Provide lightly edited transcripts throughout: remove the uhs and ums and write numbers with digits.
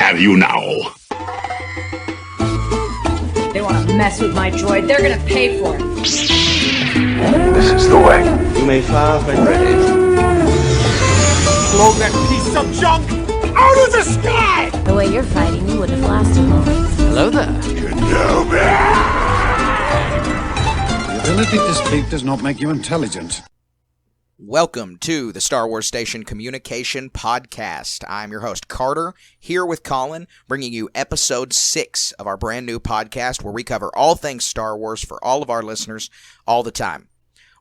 have you now. They want to mess with my droid. They're going to pay for it. This is the way. You may fire when ready. Blow that piece of junk out of the sky! The way you're fighting, you wouldn't have lasted long. Hello there. Kenobi! The ability to speak does not make you intelligent. Welcome to the Star Wars Station Communication Podcast. I'm your host, Carter, here with Colin, bringing you episode 6 of our brand new podcast where we cover all things Star Wars for all of our listeners all the time.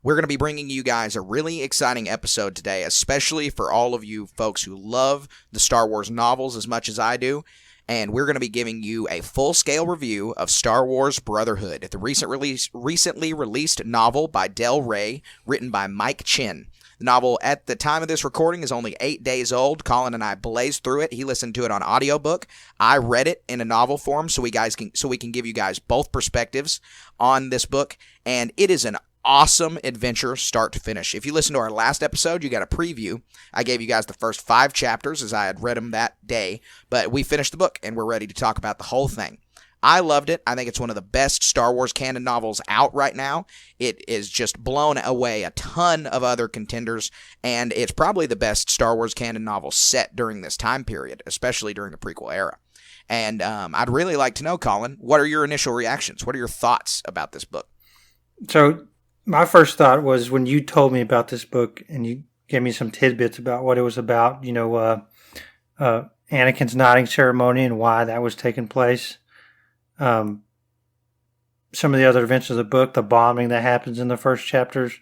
We're going to be bringing you guys a really exciting episode today, especially for all of you folks who love the Star Wars novels as much as I do. And we're going to be giving you a full-scale review of Star Wars Brotherhood, the recently released novel by Del Rey, written by Mike Chen. The novel, at the time of this recording, is only 8 days old. Colin and I blazed through it. He listened to it on audiobook. I read it in a novel form so we can give you guys both perspectives on this book. And it is an awesome adventure start to finish. If you listen to our last episode, you got a preview. I gave you guys the first 5 chapters as I had read them that day, but we finished the book and we're ready to talk about the whole thing. I loved it. I think it's one of the best Star Wars canon novels out right now. It is just blown away a ton of other contenders, and it's probably the best Star Wars canon novel set during this time period, especially during the prequel era. And I'd really like to know, Colin, what are your initial reactions? What are your thoughts about this book? So my first thought was when you told me about this book and you gave me some tidbits about what it was about, Anakin's knighting ceremony and why that was taking place. Some of the other events of the book, the bombing that happens in the first chapters.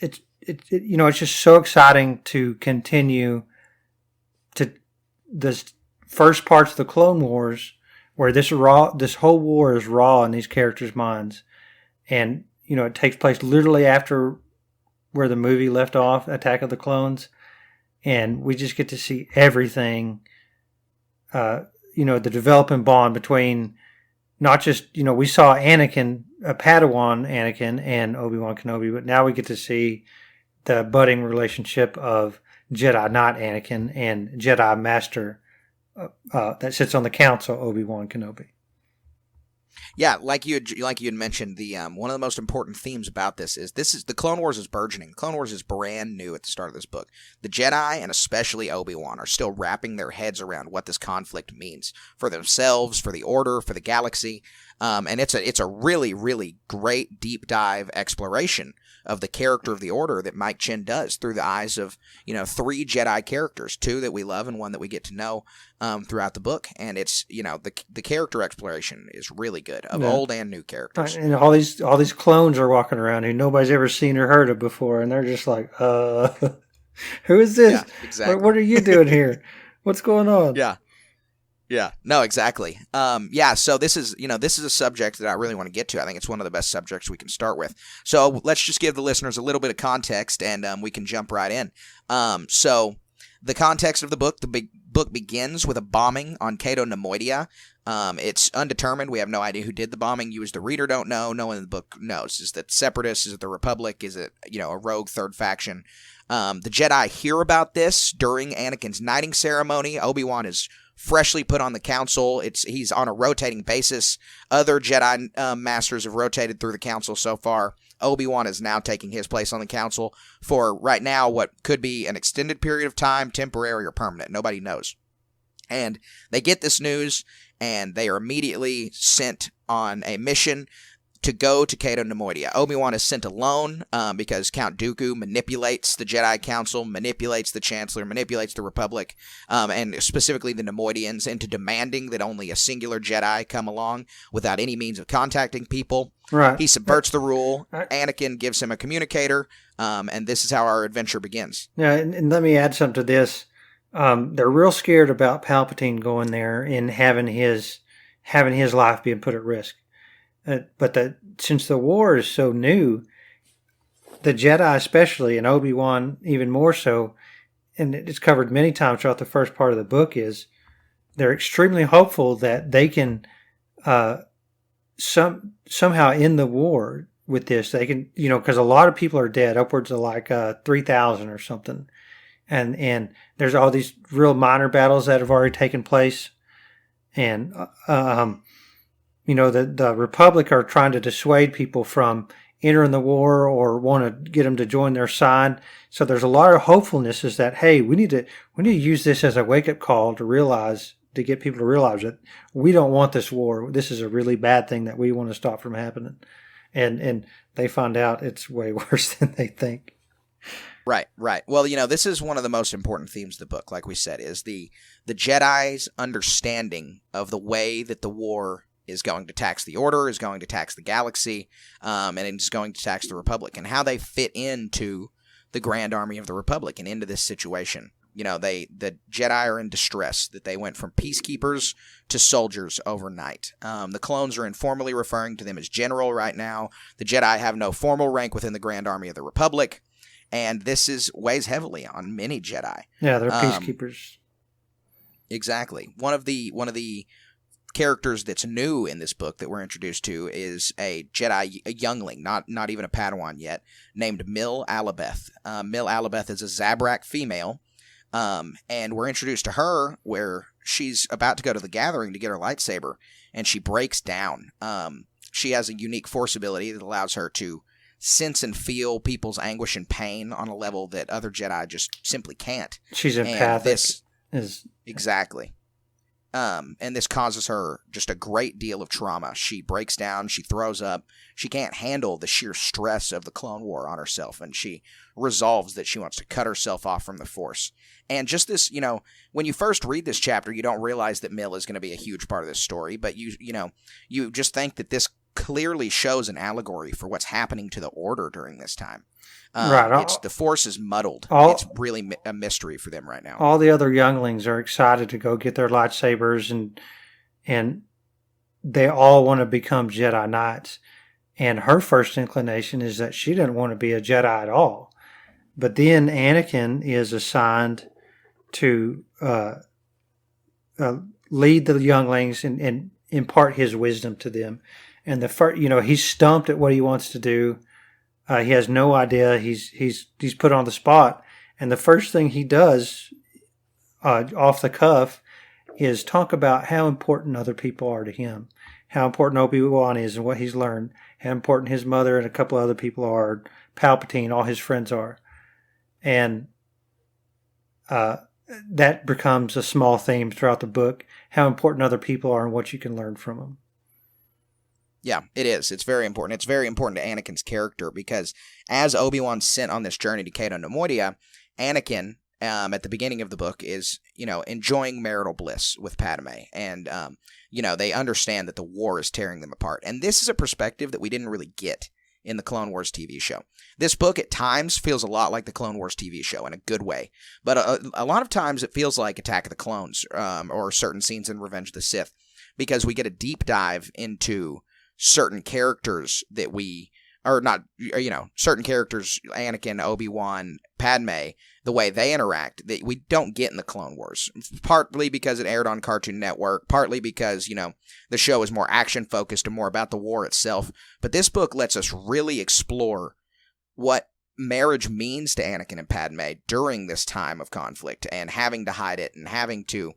It's just so exciting to continue to this first parts of the Clone Wars where this whole war is raw in these characters' minds. And, it takes place literally after where the movie left off, Attack of the Clones. And we just get to see everything, the developing bond between not just, we saw Anakin, Padawan Anakin and Obi-Wan Kenobi, but now we get to see the budding relationship of Jedi Knight Anakin and Jedi Master that sits on the council, Obi-Wan Kenobi. Yeah, like you had mentioned, the one of the most important themes about this is the Clone Wars is burgeoning. Clone Wars is brand new at the start of this book. The Jedi, and especially Obi-Wan, are still wrapping their heads around what this conflict means for themselves, for the Order, for the galaxy. And it's a really, really great deep dive exploration of the character of the Order that Mike Chen does through the eyes of 3 Jedi characters, 2 that we love and 1 that we get to know throughout the book. And it's the character exploration is really good of old and new characters. And all these clones are walking around who nobody's ever seen or heard of before, and they're just like, who is this? Yeah, exactly. What are you doing here? What's going on? Yeah, no, exactly. So this is a subject that I really want to get to. I think it's one of the best subjects we can start with. So let's just give the listeners a little bit of context, and we can jump right in. So the context of the book, book begins with a bombing on Cato Nemoidia. It's undetermined. We have no idea who did the bombing. You as the reader don't know. No one in the book knows. Is it Separatists? Is it the Republic? Is it, a rogue third faction? The Jedi hear about this during Anakin's knighting ceremony. Obi-Wan is freshly put on the council. He's on a rotating basis. Other Jedi masters have rotated through the council so far. Obi-Wan is now taking his place on the council for right now what could be an extended period of time, temporary or permanent. Nobody knows. And they get this news, and they are immediately sent on a mission to go to Cato Nemoidia. Obi-Wan is sent alone because Count Dooku manipulates the Jedi Council, manipulates the Chancellor, manipulates the Republic, and specifically the Nemoidians into demanding that only a singular Jedi come along without any means of contacting people. Right. He subverts the rule. Anakin gives him a communicator, and this is how our adventure begins. Yeah, and let me add something to this. They're real scared about Palpatine going there and having his life being put at risk. But since the war is so new, the Jedi especially, and Obi-Wan even more so, and it's covered many times throughout the first part of the book, is they're extremely hopeful that they can somehow end the war with this. They can, because a lot of people are dead, upwards of like 3,000 or something. and there's all these real minor battles that have already taken place, and the Republic are trying to dissuade people from entering the war or want to get them to join their side. So there's a lot of hopefulness is that, hey, we need to use this as a wake-up call to get people to realize that we don't want this war. This is a really bad thing that we want to stop from happening. And they find out it's way worse than they think. Right. Well, this is one of the most important themes of the book, like we said, is the Jedi's understanding of the way that the war is going to tax the Order, is going to tax the galaxy, and is going to tax the Republic, and how they fit into the Grand Army of the Republic and into this situation. The Jedi are in distress, that they went from peacekeepers to soldiers overnight. The clones are informally referring to them as general right now. The Jedi have no formal rank within the Grand Army of the Republic, and this weighs heavily on many Jedi. Yeah, they're peacekeepers. Exactly. One of the characters that's new in this book that we're introduced to is a Jedi, a youngling, not even a Padawan yet, named Mil Alabeth. Mil Alabeth is a Zabrak female. And we're introduced to her where she's about to go to the gathering to get her lightsaber, and she breaks down. She has a unique force ability that allows her to sense and feel people's anguish and pain on a level that other Jedi just simply can't. She's empathic. Exactly. And this causes her just a great deal of trauma. She breaks down, she throws up, she can't handle the sheer stress of the Clone War on herself, and she resolves that she wants to cut herself off from the Force. And just this, when you first read this chapter, you don't realize that Mil is going to be a huge part of this story, but you just think that this clearly shows an allegory for what's happening to the Order during this time. Right. The Force is muddled. It's really a mystery for them right now. All the other younglings are excited to go get their lightsabers, and they all want to become Jedi Knights. And her first inclination is that she didn't want to be a Jedi at all. But then Anakin is assigned to lead the younglings and impart his wisdom to them. And he's stumped at what he wants to do. He has no idea. He's put on the spot, and the first thing he does, off the cuff, is talk about how important other people are to him, how important Obi-Wan is and what he's learned, how important his mother and a couple other people are, Palpatine, all his friends are, and that becomes a small theme throughout the book. How important other people are and what you can learn from them. Yeah, it is. It's very important. It's very important to Anakin's character because as Obi-Wan's sent on this journey to Cato Nemoidia, Anakin, at the beginning of the book, is, enjoying marital bliss with Padme. And, they understand that the war is tearing them apart. And this is a perspective that we didn't really get in the Clone Wars TV show. This book at times feels a lot like the Clone Wars TV show in a good way. But a lot of times it feels like Attack of the Clones or certain scenes in Revenge of the Sith because we get a deep dive into certain characters that certain characters, Anakin, Obi-Wan, Padme, the way they interact that we don't get in the Clone Wars. Partly because it aired on Cartoon Network, partly because, the show is more action-focused and more about the war itself. But this book lets us really explore what marriage means to Anakin and Padme during this time of conflict and having to hide it and having to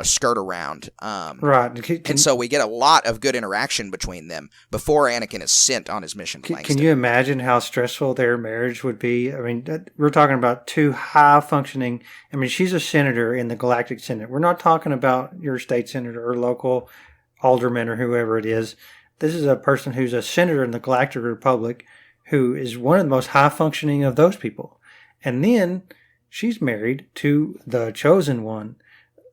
skirt around. Right. And so we get a lot of good interaction between them before Anakin is sent on his mission. Can you imagine how stressful their marriage would be? I mean, we're talking about two high-functioning... I mean, she's a senator in the Galactic Senate. We're not talking about your state senator or local alderman or whoever it is. This is a person who's a senator in the Galactic Republic who is one of the most high-functioning of those people. And then she's married to the chosen one,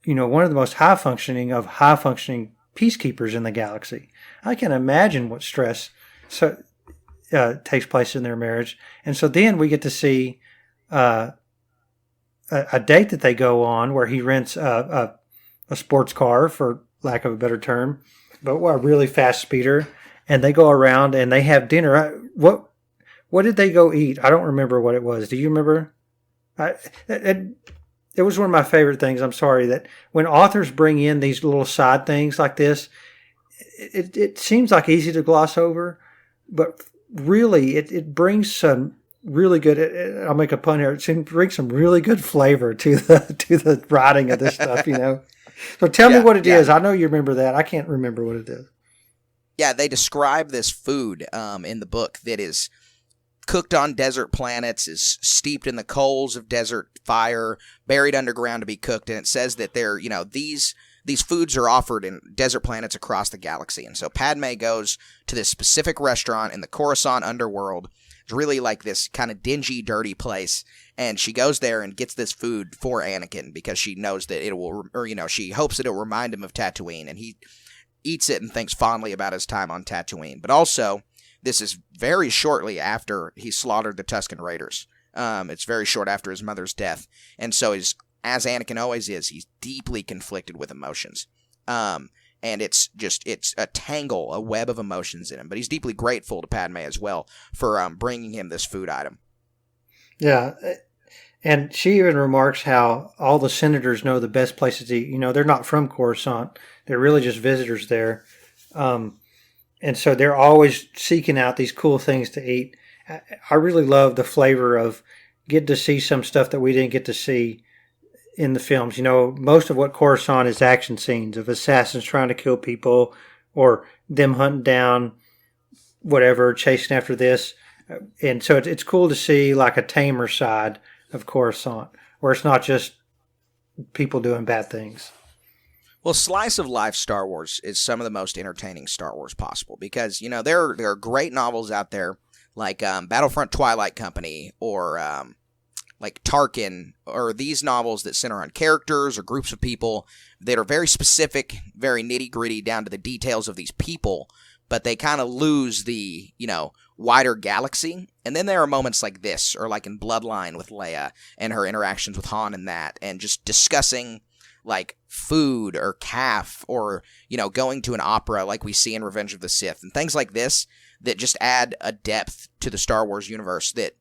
one of the most high-functioning peacekeepers in the galaxy. I can imagine what stress takes place in their marriage. And so then we get to see a date that they go on where he rents a sports car, for lack of a better term, but a really fast speeder. And they go around and they have dinner. What did they go eat? I don't remember what it was. Do you remember? It was one of my favorite things. I'm sorry that when authors bring in these little side things like this, it seems like easy to gloss over, but really it brings some really good. I'll make a pun here. It brings some really good flavor to the writing of this stuff. So tell me what it is. I know you remember that. I can't remember what it is. Yeah, they describe this food in the book that is cooked on desert planets, is steeped in the coals of desert fire, buried underground to be cooked, and it says that they're, these foods are offered in desert planets across the galaxy. And so Padme goes to this specific restaurant in the Coruscant underworld. It's really like this kind of dingy, dirty place, and she goes there and gets this food for Anakin because she knows that it will, she hopes that it will remind him of Tatooine, and he eats it and thinks fondly about his time on Tatooine. But also, this is very shortly after he slaughtered the Tusken Raiders. It's very short after his mother's death. And so, as Anakin always is, he's deeply conflicted with emotions. And it's a tangle, a web of emotions in him. But he's deeply grateful to Padme as well for bringing him this food item. Yeah. And she even remarks how all the senators know the best places to eat. They're not from Coruscant. They're really just visitors there. And so they're always seeking out these cool things to eat. I really love the flavor of getting to see some stuff that we didn't get to see in the films. Most of what Coruscant is action scenes of assassins trying to kill people or them hunting down whatever, chasing after this. And so it's cool to see like a tamer side of Coruscant where it's not just people doing bad things. Well, slice of life Star Wars is some of the most entertaining Star Wars possible because, there are great novels out there like Battlefront Twilight Company or like Tarkin, or these novels that center on characters or groups of people that are very specific, very nitty-gritty down to the details of these people, but they kind of lose the, wider galaxy. And then there are moments like this, or like in Bloodline with Leia and her interactions with Han and that, and just discussing like food or calf or, going to an opera like we see in Revenge of the Sith and things like this that just add a depth to the Star Wars universe that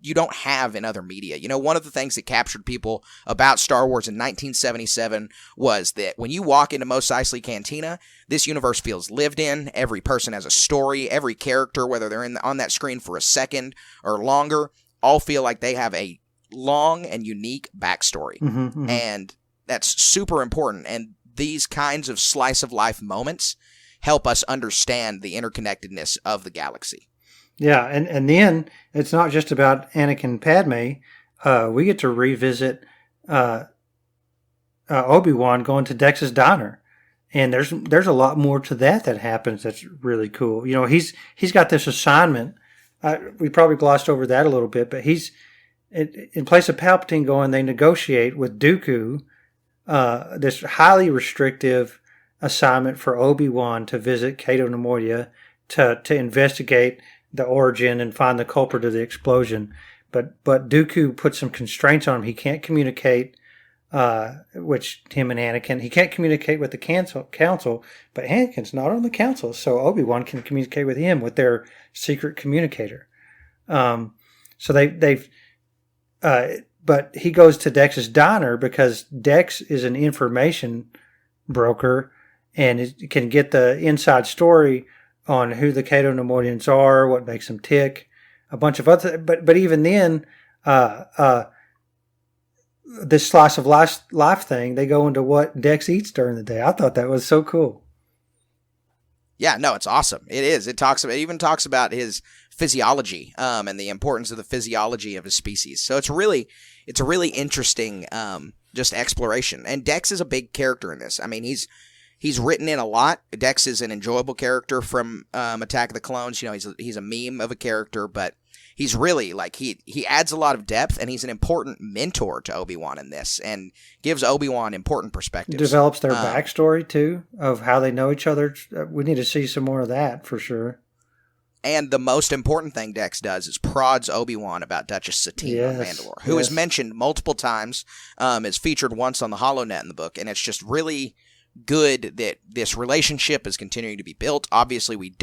you don't have in other media. One of the things that captured people about Star Wars in 1977 was that when you walk into Mos Eisley Cantina, this universe feels lived in. Every person has a story. Every character, whether they're on that screen for a second or longer, all feel like they have a long and unique backstory. Mm-hmm. And that's super important. And these kinds of slice of life moments help us understand the interconnectedness of the galaxy. Yeah, and then it's not just about Anakin and Padme. We get to revisit Obi-Wan going to Dex's Diner. And there's a lot more to that happens that's really cool. He's got this assignment. We probably glossed over that a little bit, but he's in place of Palpatine going, they negotiate with Dooku this highly restrictive assignment for Obi-Wan to visit Cato Nemoidia to investigate the origin and find the culprit of the explosion. But Dooku puts some constraints on him. He can't communicate, which him and Anakin, he can't communicate with the council, but Anakin's not on the council, so Obi-Wan can communicate with him with their secret communicator. So but he goes to Dex's Diner because Dex is an information broker and can get the inside story on who the Cato Nemoidians are, what makes them tick, a bunch of other. But even then, this slice of life thing, they go into what Dex eats during the day. I thought that was so cool. Yeah, no, it's awesome. It is. It even talks about his physiology and the importance of the physiology of his species. So it's a really interesting just exploration. And Dex is a big character in this. I mean, he's written in a lot. Dex is an enjoyable character from Attack of the Clones. He's a meme of a character, but he's really like he adds a lot of depth, and he's an important mentor to Obi-Wan in this, and gives Obi-Wan important perspectives. Develops their backstory too of how they know each other. We need to see some more of that for sure. And the most important thing Dex does is prods Obi-Wan about Duchess Satine on Mandalore, who is mentioned multiple times, is featured once on the Holonet in the book, and it's just really good that this relationship is continuing to be built. Obviously, we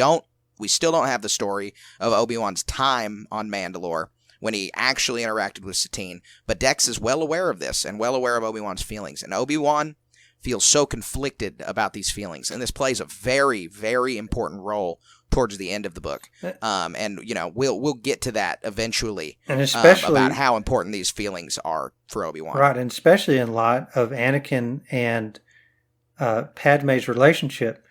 still don't have the story of Obi-Wan's time on Mandalore when he actually interacted with Satine, but Dex is well aware of this and well aware of Obi-Wan's feelings, and Obi-Wan feels so conflicted about these feelings, and this plays a very, very important role towards the end of the book. And we'll get to that eventually, and especially about how important these feelings are for Obi-Wan. Right, and especially in light of Anakin and Padme's relationship.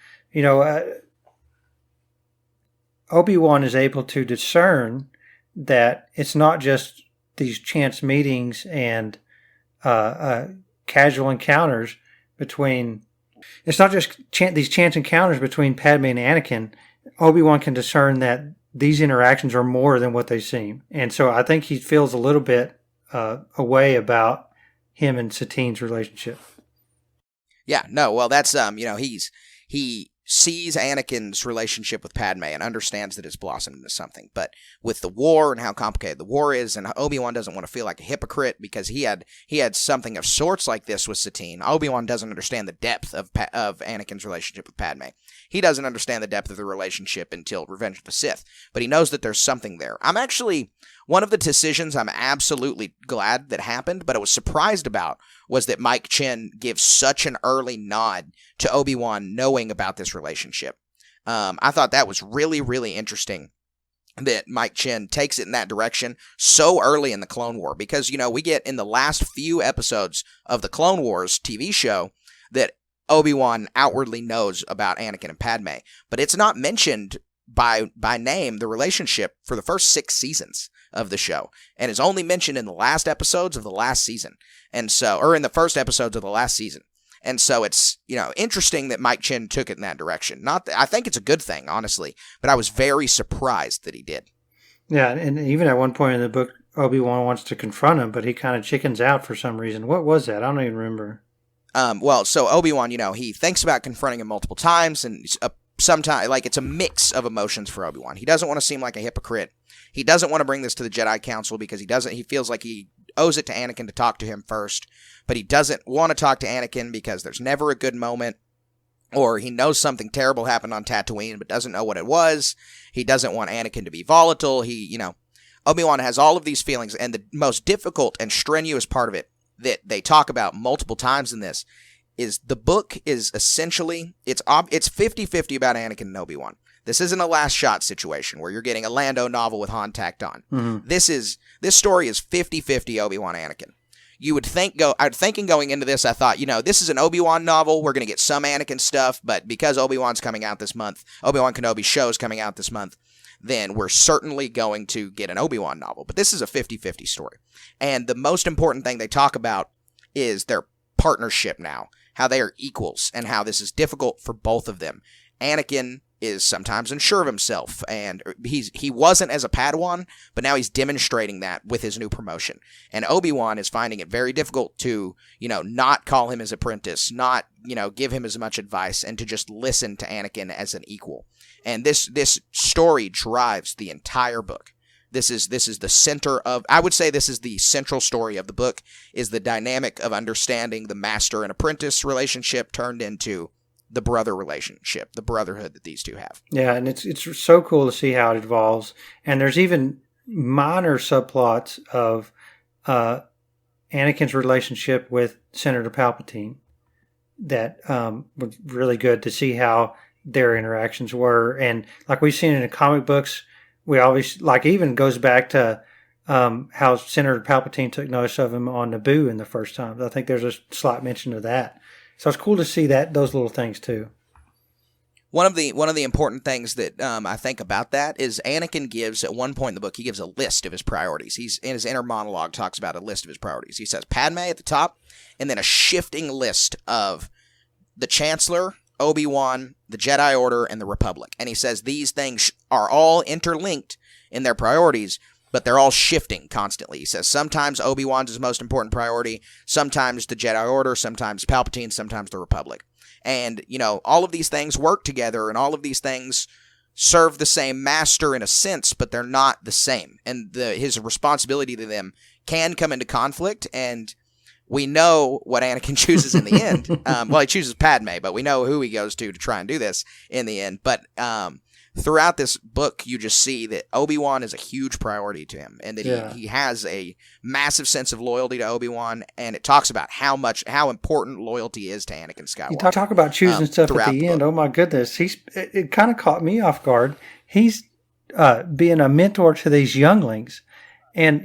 Obi-Wan is able to discern that it's not just these chance meetings and casual encounters between. It's not just these chance encounters between Padme and Anakin. Obi-Wan can discern that these interactions are more than what they seem, and so I think he feels a little bit away about him and Satine's relationship. Yeah, no, well, that's he sees Anakin's relationship with Padme and understands that it's blossomed into something. But with the war and how complicated the war is, and Obi-Wan doesn't want to feel like a hypocrite because he had something of sorts like this with Satine. Obi-Wan doesn't understand the depth of Anakin's relationship with Padme. He doesn't understand the depth of the relationship until Revenge of the Sith, but he knows that there's something there. One of the decisions I'm absolutely glad that happened, but I was surprised about, was that Mike Chen gives such an early nod to Obi-Wan knowing about this relationship. I thought that was really, really interesting that Mike Chen takes it in that direction so early in the Clone War, because, we get in the last few episodes of the Clone Wars TV show that Obi-Wan outwardly knows about Anakin and Padme, but it's not mentioned by name, the relationship, for the first 6 seasons of the show, and is only mentioned in the last episodes of the last season, or in the first episodes of the last season. And so it's, interesting that Mike Chen took it in that direction. I think it's a good thing, honestly, but I was very surprised that he did. Yeah, and even at one point in the book, Obi-Wan wants to confront him, but he kind of chickens out for some reason. What was that? I don't even remember. So Obi-Wan, he thinks about confronting him multiple times, and sometimes, it's a mix of emotions for Obi-Wan. He doesn't want to seem like a hypocrite. He doesn't want to bring this to the Jedi Council because he feels like he owes it to Anakin to talk to him first, but he doesn't want to talk to Anakin because there's never a good moment, or he knows something terrible happened on Tatooine but doesn't know what it was. He doesn't want Anakin to be volatile. Obi-Wan has all of these feelings, and the most difficult and strenuous part of it that they talk about multiple times in this is the book is essentially, it's 50-50 about Anakin and Obi-Wan. This isn't a Last Shot situation where you're getting a Lando novel with Han tacked on. Mm-hmm. This story is 50-50 Obi-Wan Anakin. Thinking going into this, I thought, this is an Obi-Wan novel. We're going to get some Anakin stuff, but because Obi-Wan's coming out this month, Obi-Wan Kenobi show is coming out this month, then we're certainly going to get an Obi-Wan novel. But this is a 50-50 story. And the most important thing they talk about is their partnership now, how they are equals, and how this is difficult for both of them. Anakin is sometimes unsure of himself, and he wasn't as a Padawan, but now he's demonstrating that with his new promotion. And Obi-Wan is finding it very difficult to, not call him his apprentice, not, give him as much advice, and to just listen to Anakin as an equal. And this story drives the entire book. This is the center of, I would say this is the central story of the book, is the dynamic of understanding the master and apprentice relationship turned into the brother relationship, the brotherhood that these two have. Yeah, and it's so cool to see how it evolves. And there's even minor subplots of Anakin's relationship with Senator Palpatine that was really good to see how their interactions were. And like we've seen in the comic books, we always, even goes back to how Senator Palpatine took notice of him on Naboo in the first time. I think there's a slight mention of that. So it's cool to see those little things too. One of the important things that I think about that is Anakin gives, at one point in the book, he gives a list of his priorities. He's in his inner monologue talks about a list of his priorities. He says Padme at the top, and then a shifting list of the Chancellor, Obi-Wan, the Jedi Order, and the Republic. And he says these things are all interlinked in their priorities, but they're all shifting constantly. He says sometimes Obi-Wan's his most important priority, sometimes the Jedi Order, sometimes Palpatine, sometimes the Republic. And, all of these things work together, and all of these things serve the same master in a sense, but they're not the same. And his responsibility to them can come into conflict, and we know what Anakin chooses in the end. He chooses Padme, but we know who he goes to try and do this in the end. But throughout this book, you just see that Obi-Wan is a huge priority to him, and that Yeah. he has a massive sense of loyalty to Obi-Wan, and it talks about how important loyalty is to Anakin Skywalker. You talk about choosing stuff at throughout the the end. book. Oh my goodness, it kind of caught me off guard. He's being a mentor to these younglings, and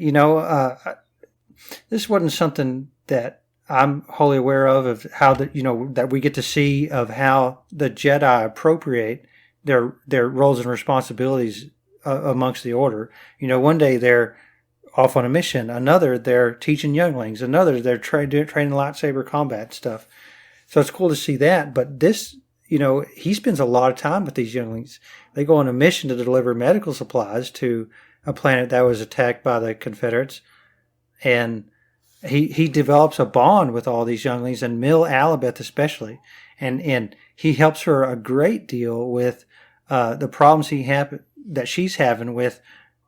this wasn't something that I'm wholly aware of how that we get to see of how the Jedi appropriate their roles and responsibilities amongst the Order. One day they're off on a mission, another they're teaching younglings, another they're training lightsaber combat stuff. So it's cool to see that. But this, he spends a lot of time with these younglings. They go on a mission to deliver medical supplies to a planet that was attacked by the Confederates, and he develops a bond with all these younglings, and Mil Alabeth especially, and he helps her a great deal with the problems that she's having with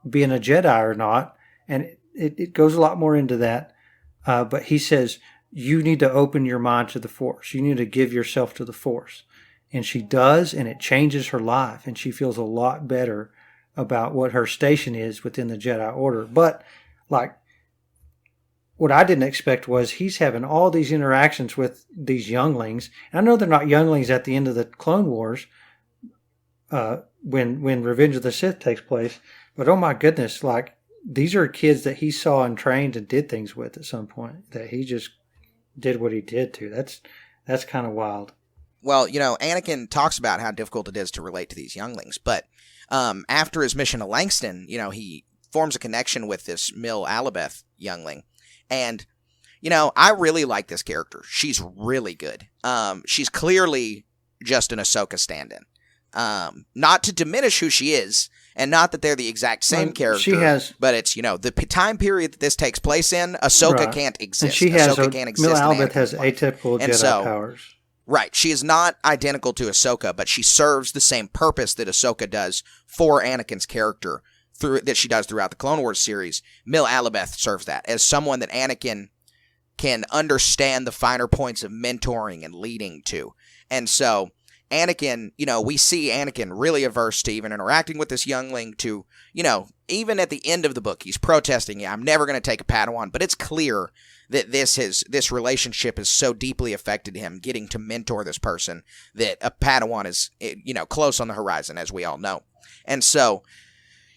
being a Jedi or not, and it goes a lot more into that. But he says, you need to open your mind to the Force. You need to give yourself to the Force. And she does, and it changes her life, and she feels a lot better about what her station is within the Jedi Order. But, what I didn't expect was he's having all these interactions with these younglings. And I know they're not younglings at the end of the Clone Wars, when Revenge of the Sith takes place. But oh my goodness, these are kids that he saw and trained and did things with at some point, that he just did what he did to. That's kind of wild. Well, Anakin talks about how difficult it is to relate to these younglings, but after his mission to Langston, he forms a connection with this Mil Alabeth youngling. And, I really like this character. She's really good. She's clearly just an Ahsoka stand-in. Not to diminish who she is, and not that they're the exact same character. She has, but it's, the time period that this takes place in, Ahsoka right. can't exist. And she has, Ahsoka can't exist. Mil in Alabeth has Anakin's life. atypical And Jedi powers. Right. She is not identical to Ahsoka, but she serves the same purpose that Ahsoka does for Anakin's character that she does throughout the Clone Wars series. Mil Alabeth serves that as someone that Anakin can understand the finer points of mentoring and leading to. And so Anakin, we see Anakin really averse to even interacting with this youngling to, even at the end of the book, he's protesting, I'm never going to take a Padawan, but it's clear that this relationship has so deeply affected him getting to mentor this person that a Padawan is, close on the horizon, as we all know. And so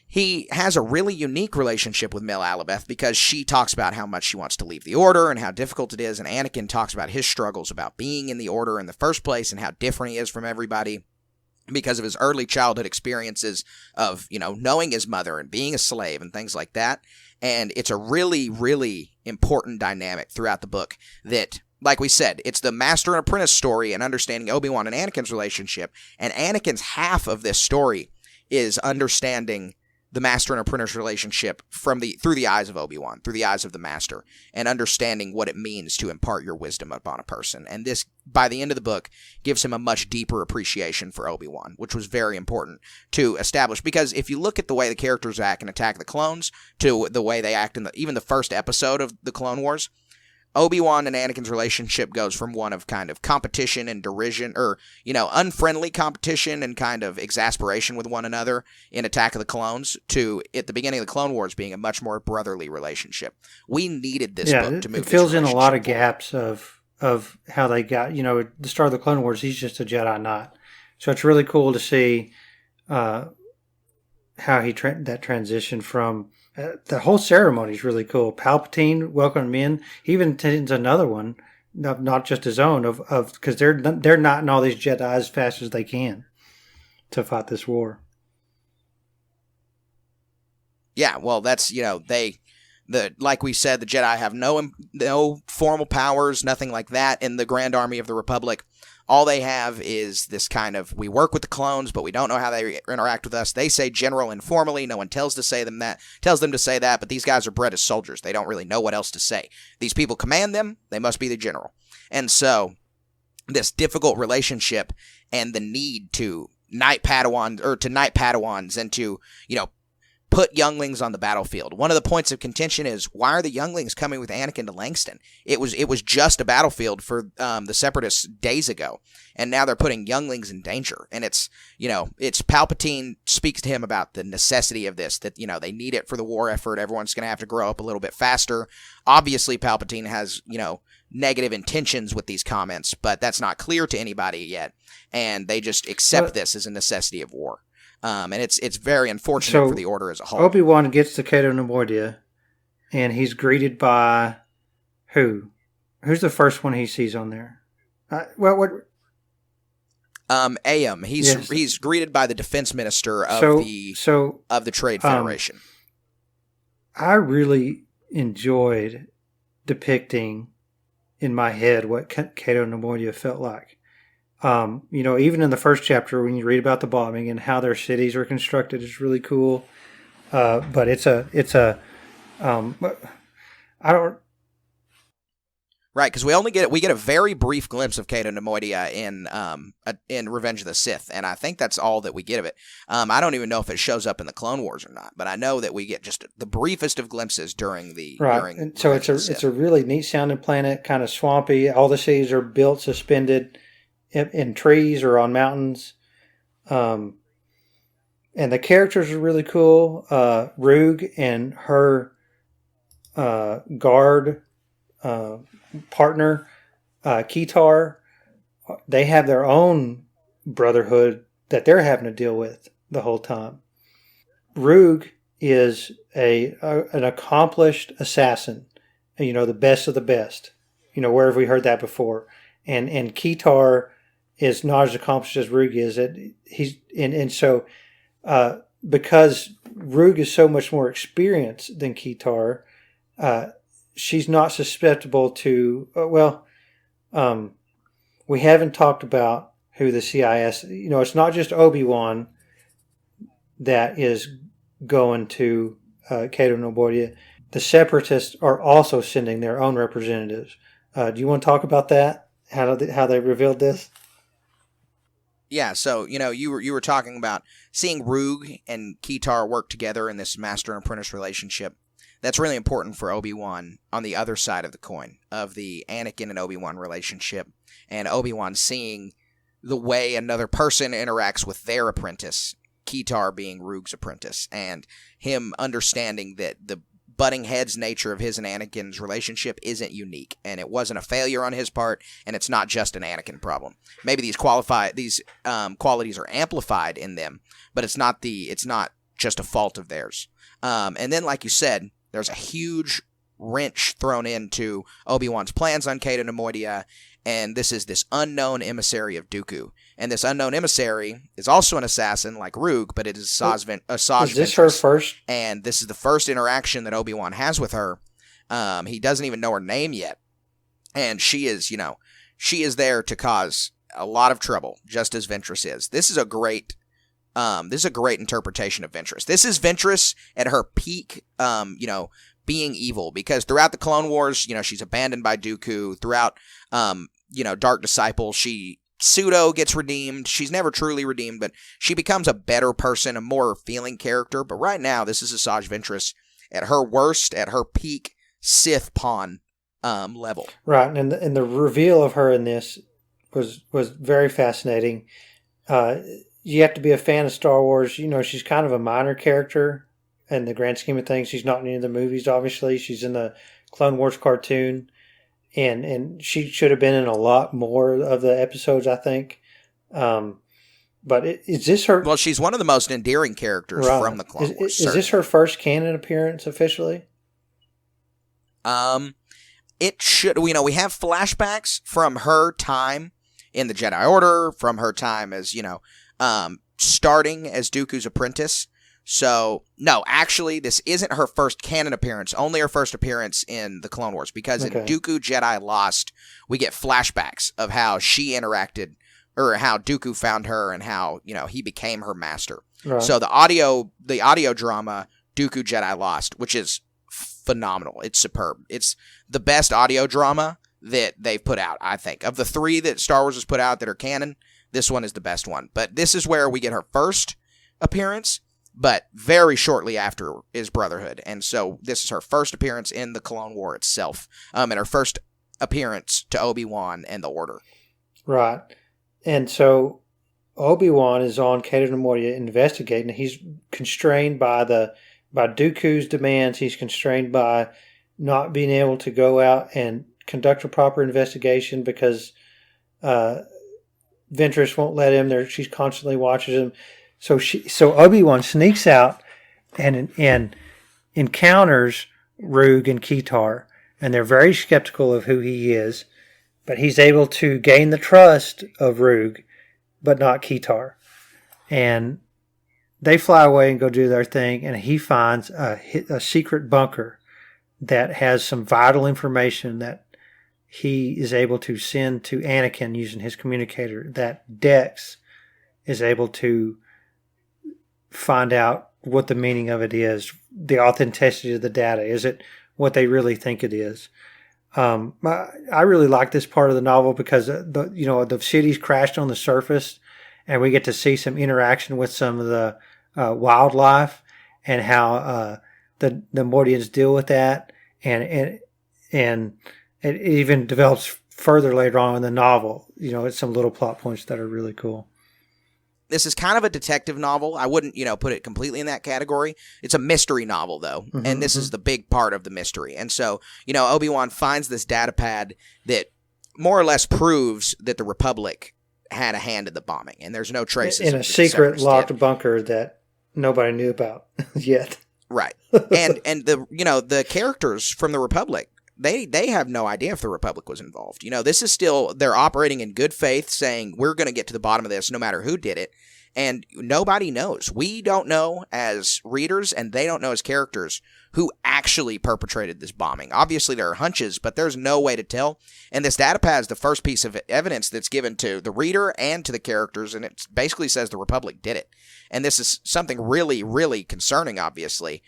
he has a really unique relationship with Mil Alabeth because she talks about how much she wants to leave the Order and how difficult it is, and Anakin talks about his struggles about being in the Order in the first place and how different he is from everybody because of his early childhood experiences of, knowing his mother and being a slave and things like that. And it's a really, really important dynamic throughout the book that, like we said, it's the master and apprentice story and understanding Obi-Wan and Anakin's relationship, and Anakin's half of this story is understanding the master and apprentice relationship through the eyes of Obi-Wan, through the eyes of the master, and understanding what it means to impart your wisdom upon a person. And this, by the end of the book, gives him a much deeper appreciation for Obi-Wan, which was very important to establish. Because if you look at the way the characters act in Attack of the Clones to the way they act in even the first episode of the Clone Wars, Obi-Wan and Anakin's relationship goes from one of kind of competition and derision, or, unfriendly competition and kind of exasperation with one another in Attack of the Clones, to, at the beginning of the Clone Wars, being a much more brotherly relationship. We needed this book to move. It fills in a lot of gaps of how they got, the start of the Clone Wars, he's just a Jedi Knight. So it's really cool to see how he that transition from. The whole ceremony is really cool. Palpatine welcoming him in. He even attends another one, not just his own, of because they're knotting all these Jedi as fast as they can to fight this war. Yeah, well, that's like we said, the Jedi have no formal powers, nothing like that in the Grand Army of the Republic. All they have is this kind of, we work with the clones, but we don't know how they interact with us. They say general informally. No one tells them to say that, but these guys are bred as soldiers. They don't really know what else to say. These people command them. They must be the general. And so this difficult relationship and the need to knight Padawans and to, put younglings on the battlefield. One of the points of contention is, why are the younglings coming with Anakin to Langston? It was just a battlefield for the Separatists days ago, and now they're putting younglings in danger. And it's Palpatine speaks to him about the necessity of this, that, they need it for the war effort. Everyone's going to have to grow up a little bit faster. Obviously, Palpatine has, negative intentions with these comments, but that's not clear to anybody yet, and they just accept this as a necessity of war. And it's very unfortunate for the Order as a whole. Obi-Wan gets to Cato Neimoidia, and he's greeted by who? Who's the first one he sees on there? Aayam. He's greeted by the defense minister of the Trade Federation. I really enjoyed depicting in my head what Cato Neimoidia felt like. Even in the first chapter, when you read about the bombing and how their cities are constructed, it's really cool. But I don't. Right, because we get a very brief glimpse of Cato Neimoidia in Revenge of the Sith, and I think that's all that we get of it. I don't even know if it shows up in the Clone Wars or not, but I know that we get just the briefest of glimpses during the and so it's a really neat sounding planet, kind of swampy. All the cities are built suspended in trees or on mountains, and the characters are really cool. Roog and her guard partner, Ketar, they have their own brotherhood that they're having to deal with the whole time. Roog is an accomplished assassin, the best of the best. Where have we heard that before? And Ketar is not as accomplished as Roog is. So because Roog is so much more experienced than Ketar, she's not susceptible to, we haven't talked about who the CIS, it's not just Obi-Wan that is going to Cato Neimoidia. The Separatists are also sending their own representatives. Do you want to talk about that? How they revealed this? Yeah, so, you were talking about seeing Roog and Ketar work together in this master and apprentice relationship. That's really important for Obi-Wan on the other side of the coin, of the Anakin and Obi-Wan relationship, and Obi-Wan seeing the way another person interacts with their apprentice, Ketar being Roog's apprentice, and him understanding that the butting heads nature of his and Anakin's relationship isn't unique, and it wasn't a failure on his part, and it's not just an Anakin problem. Maybe these qualities are amplified in them, but it's not just a fault of theirs. And then, like you said, there's a huge wrench thrown into Obi-Wan's plans on Cato Neimoidia, and this is this unknown emissary of Dooku. And this unknown emissary is also an assassin like Roog, but it is Asajj Ventress. Is this her first? And this is the first interaction that Obi-Wan has with her. He doesn't even know her name yet. And she is there to cause a lot of trouble, just as Ventress is. This is a great interpretation of Ventress. This is Ventress at her peak, being evil, because throughout the Clone Wars, she's abandoned by Dooku. Throughout, Dark Disciple, she pseudo gets redeemed. She's never truly redeemed, but she becomes a better person, a more feeling character. But right now, this is Asajj Ventress at her worst, at her peak Sith pawn level. Right, and the reveal of her in this was very fascinating. You have to be a fan of Star Wars. She's kind of a minor character in the grand scheme of things. She's not in any of the movies, obviously. She's in the Clone Wars cartoon. And she should have been in a lot more of the episodes, I think. But is this her... Well, she's one of the most endearing characters from the Clone Wars. Is this her first canon appearance officially? It should... we have flashbacks from her time in the Jedi Order, from her time as, starting as Dooku's apprentice. So, no, actually, this isn't her first canon appearance, only her first appearance in the Clone Wars, because in Dooku Jedi Lost, we get flashbacks of how she interacted, or how Dooku found her, and how, he became her master. Right. So the audio drama, Dooku Jedi Lost, which is phenomenal. It's superb. It's the best audio drama that they've put out, I think. Of the 3 that Star Wars has put out that are canon, this one is the best one. But this is where we get her first appearance, but very shortly after is Brotherhood. And so this is her first appearance in the Clone War itself, and her first appearance to Obi-Wan and the Order. Right. And so Obi-Wan is on Cato Neimoidia investigating. He's constrained by Dooku's demands. He's constrained by not being able to go out and conduct a proper investigation because Ventress won't let him. She constantly watches him. So Obi-Wan sneaks out and encounters Roog and Ketar, and they're very skeptical of who he is, but he's able to gain the trust of Roog, but not Ketar. And they fly away and go do their thing, and he finds a secret bunker that has some vital information that he is able to send to Anakin using his communicator, that Dex is able to find out what the meaning of it is, the authenticity of the data. Is it what they really think it is? I really like this part of the novel because the city's crashed on the surface, and we get to see some interaction with some of the wildlife and how the Neimoidians deal with that, and it even develops further later on in the novel. It's some little plot points that are really cool. This is kind of a detective novel. I wouldn't, put it completely in that category. It's a mystery novel, though, and this is the big part of the mystery. And so, Obi-Wan finds this data pad that more or less proves that the Republic had a hand in the bombing, and there's no traces in a secret locked bunker that nobody knew about yet. Right, and the characters from the Republic, they have no idea if the Republic was involved. This is still, they're operating in good faith, saying we're going to get to the bottom of this no matter who did it. And nobody knows. We don't know as readers, and they don't know as characters who actually perpetrated this bombing. Obviously, there are hunches, but there's no way to tell. And this data pad is the first piece of evidence that's given to the reader and to the characters, and it basically says the Republic did it. And this is something really, really concerning, obviously.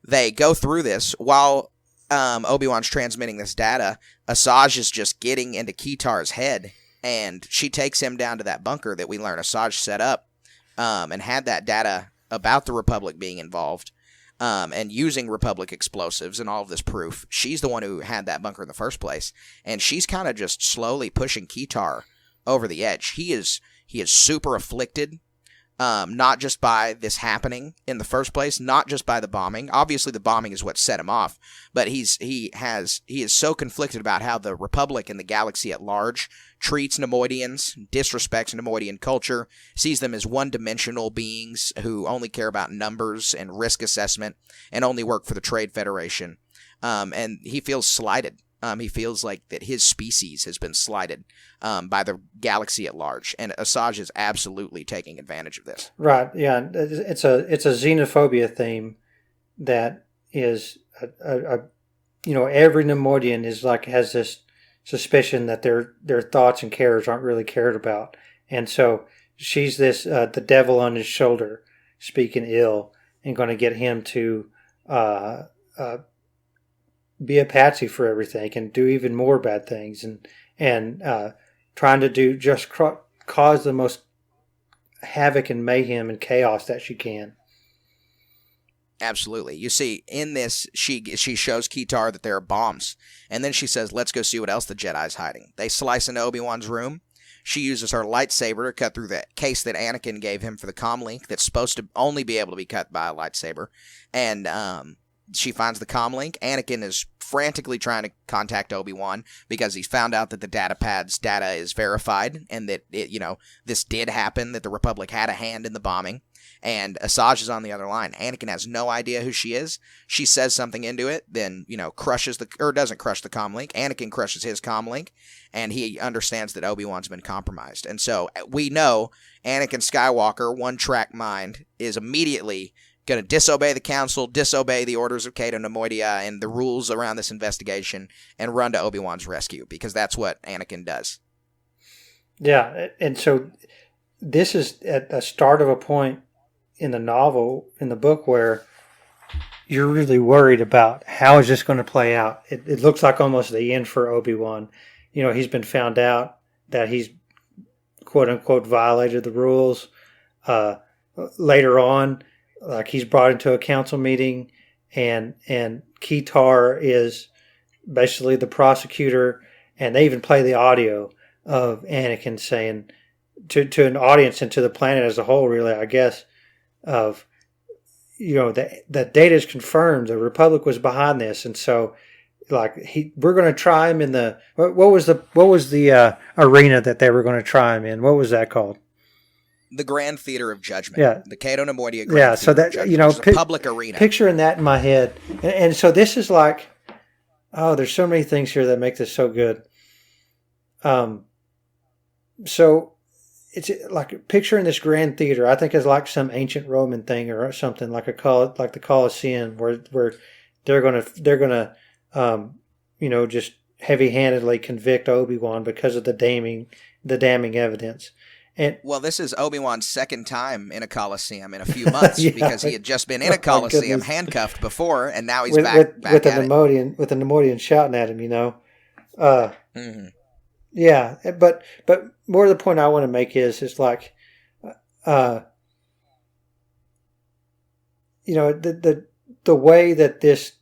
They go through this while Obi-Wan's transmitting this data. Asajj is just getting into Ketar's head, and she takes him down to that bunker that we learn Asajj set up and had that data about the Republic being involved and using Republic explosives and all of this proof. She's the one who had that bunker in the first place, and she's kind of just slowly pushing Ketar over the edge. He is super afflicted. Not just by this happening in the first place, not just by the bombing. Obviously, the bombing is what set him off, but he is so conflicted about how the Republic and the galaxy at large treats Neimoidians, disrespects Neimoidian culture, sees them as one-dimensional beings who only care about numbers and risk assessment and only work for the Trade Federation. And he feels slighted. He feels like that his species has been slighted by the galaxy at large, and Asajj is absolutely taking advantage of this. Right? Yeah, it's a xenophobia theme that is every Neimoidian has this suspicion that their thoughts and cares aren't really cared about, and so she's the devil on his shoulder, speaking ill, and going to get him to be a patsy for everything and do even more bad things and trying to do just cause the most havoc and mayhem and chaos that she can. Absolutely. You see, in this, she shows Ketar that there are bombs, and then she says, let's go see what else the Jedi's hiding. They slice into Obi-Wan's room. She uses her lightsaber to cut through the case that Anakin gave him for the comlink that's supposed to only be able to be cut by a lightsaber, and she finds the comlink. Anakin is frantically trying to contact Obi-Wan because he's found out that the data pad's data is verified and that this did happen, that the Republic had a hand in the bombing. And Asajj is on the other line. Anakin has no idea who she is. She says something into it, then crushes doesn't crush the comlink. Anakin crushes his comlink, and he understands that Obi-Wan's been compromised. And so we know Anakin Skywalker, one-track mind, is immediately going to disobey the council, disobey the orders of Cato Neimoidia and the rules around this investigation, and run to Obi-Wan's rescue, because that's what Anakin does. Yeah, and so this is at the start of a point in the novel, in the book, where you're really worried about how is this going to play out. It looks like almost the end for Obi-Wan. He's been found out that he's quote-unquote violated the rules. Later on, like he's brought into a council meeting, and Keytar is basically the prosecutor, and they even play the audio of Anakin saying to an audience and to the planet as a whole, really, I guess, of that data is confirmed. The Republic was behind this, and so like we're going to try him in the what was the arena that they were going to try him in? What was that called? The Grand Theater of Judgment. Yeah, the Cato Nemoidia Grand so Theater that of Judgment, which is a public arena. Picturing that in my head, and so this is like, oh, there's so many things here that make this so good. So it's like picturing this grand theater. I think is like some ancient Roman thing or something, like the Colosseum, where they're gonna just heavy-handedly convict Obi-Wan because of the damning evidence. And well, this is Obi-Wan's second time in a Coliseum in a few months because he had just been in a Coliseum handcuffed before, and now he's back with the at it. Nemoidian shouting at him. Yeah, but more the point I want to make is like, the way that this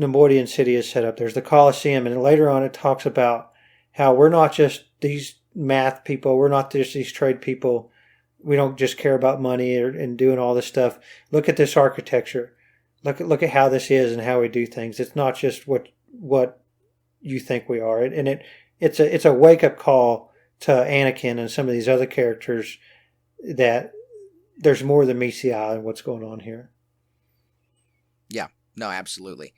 Nemoidian city is set up. There's the Colosseum, and later on it talks about how we're not just these math people. We're not just these trade people. We don't just care about money and doing all this stuff. Look at this architecture. Look at how this is and how we do things. It's not just what you think we are. It's a wake up call to Anakin and some of these other characters that there's more than meets the eye in what's going on here. Yeah, no, absolutely.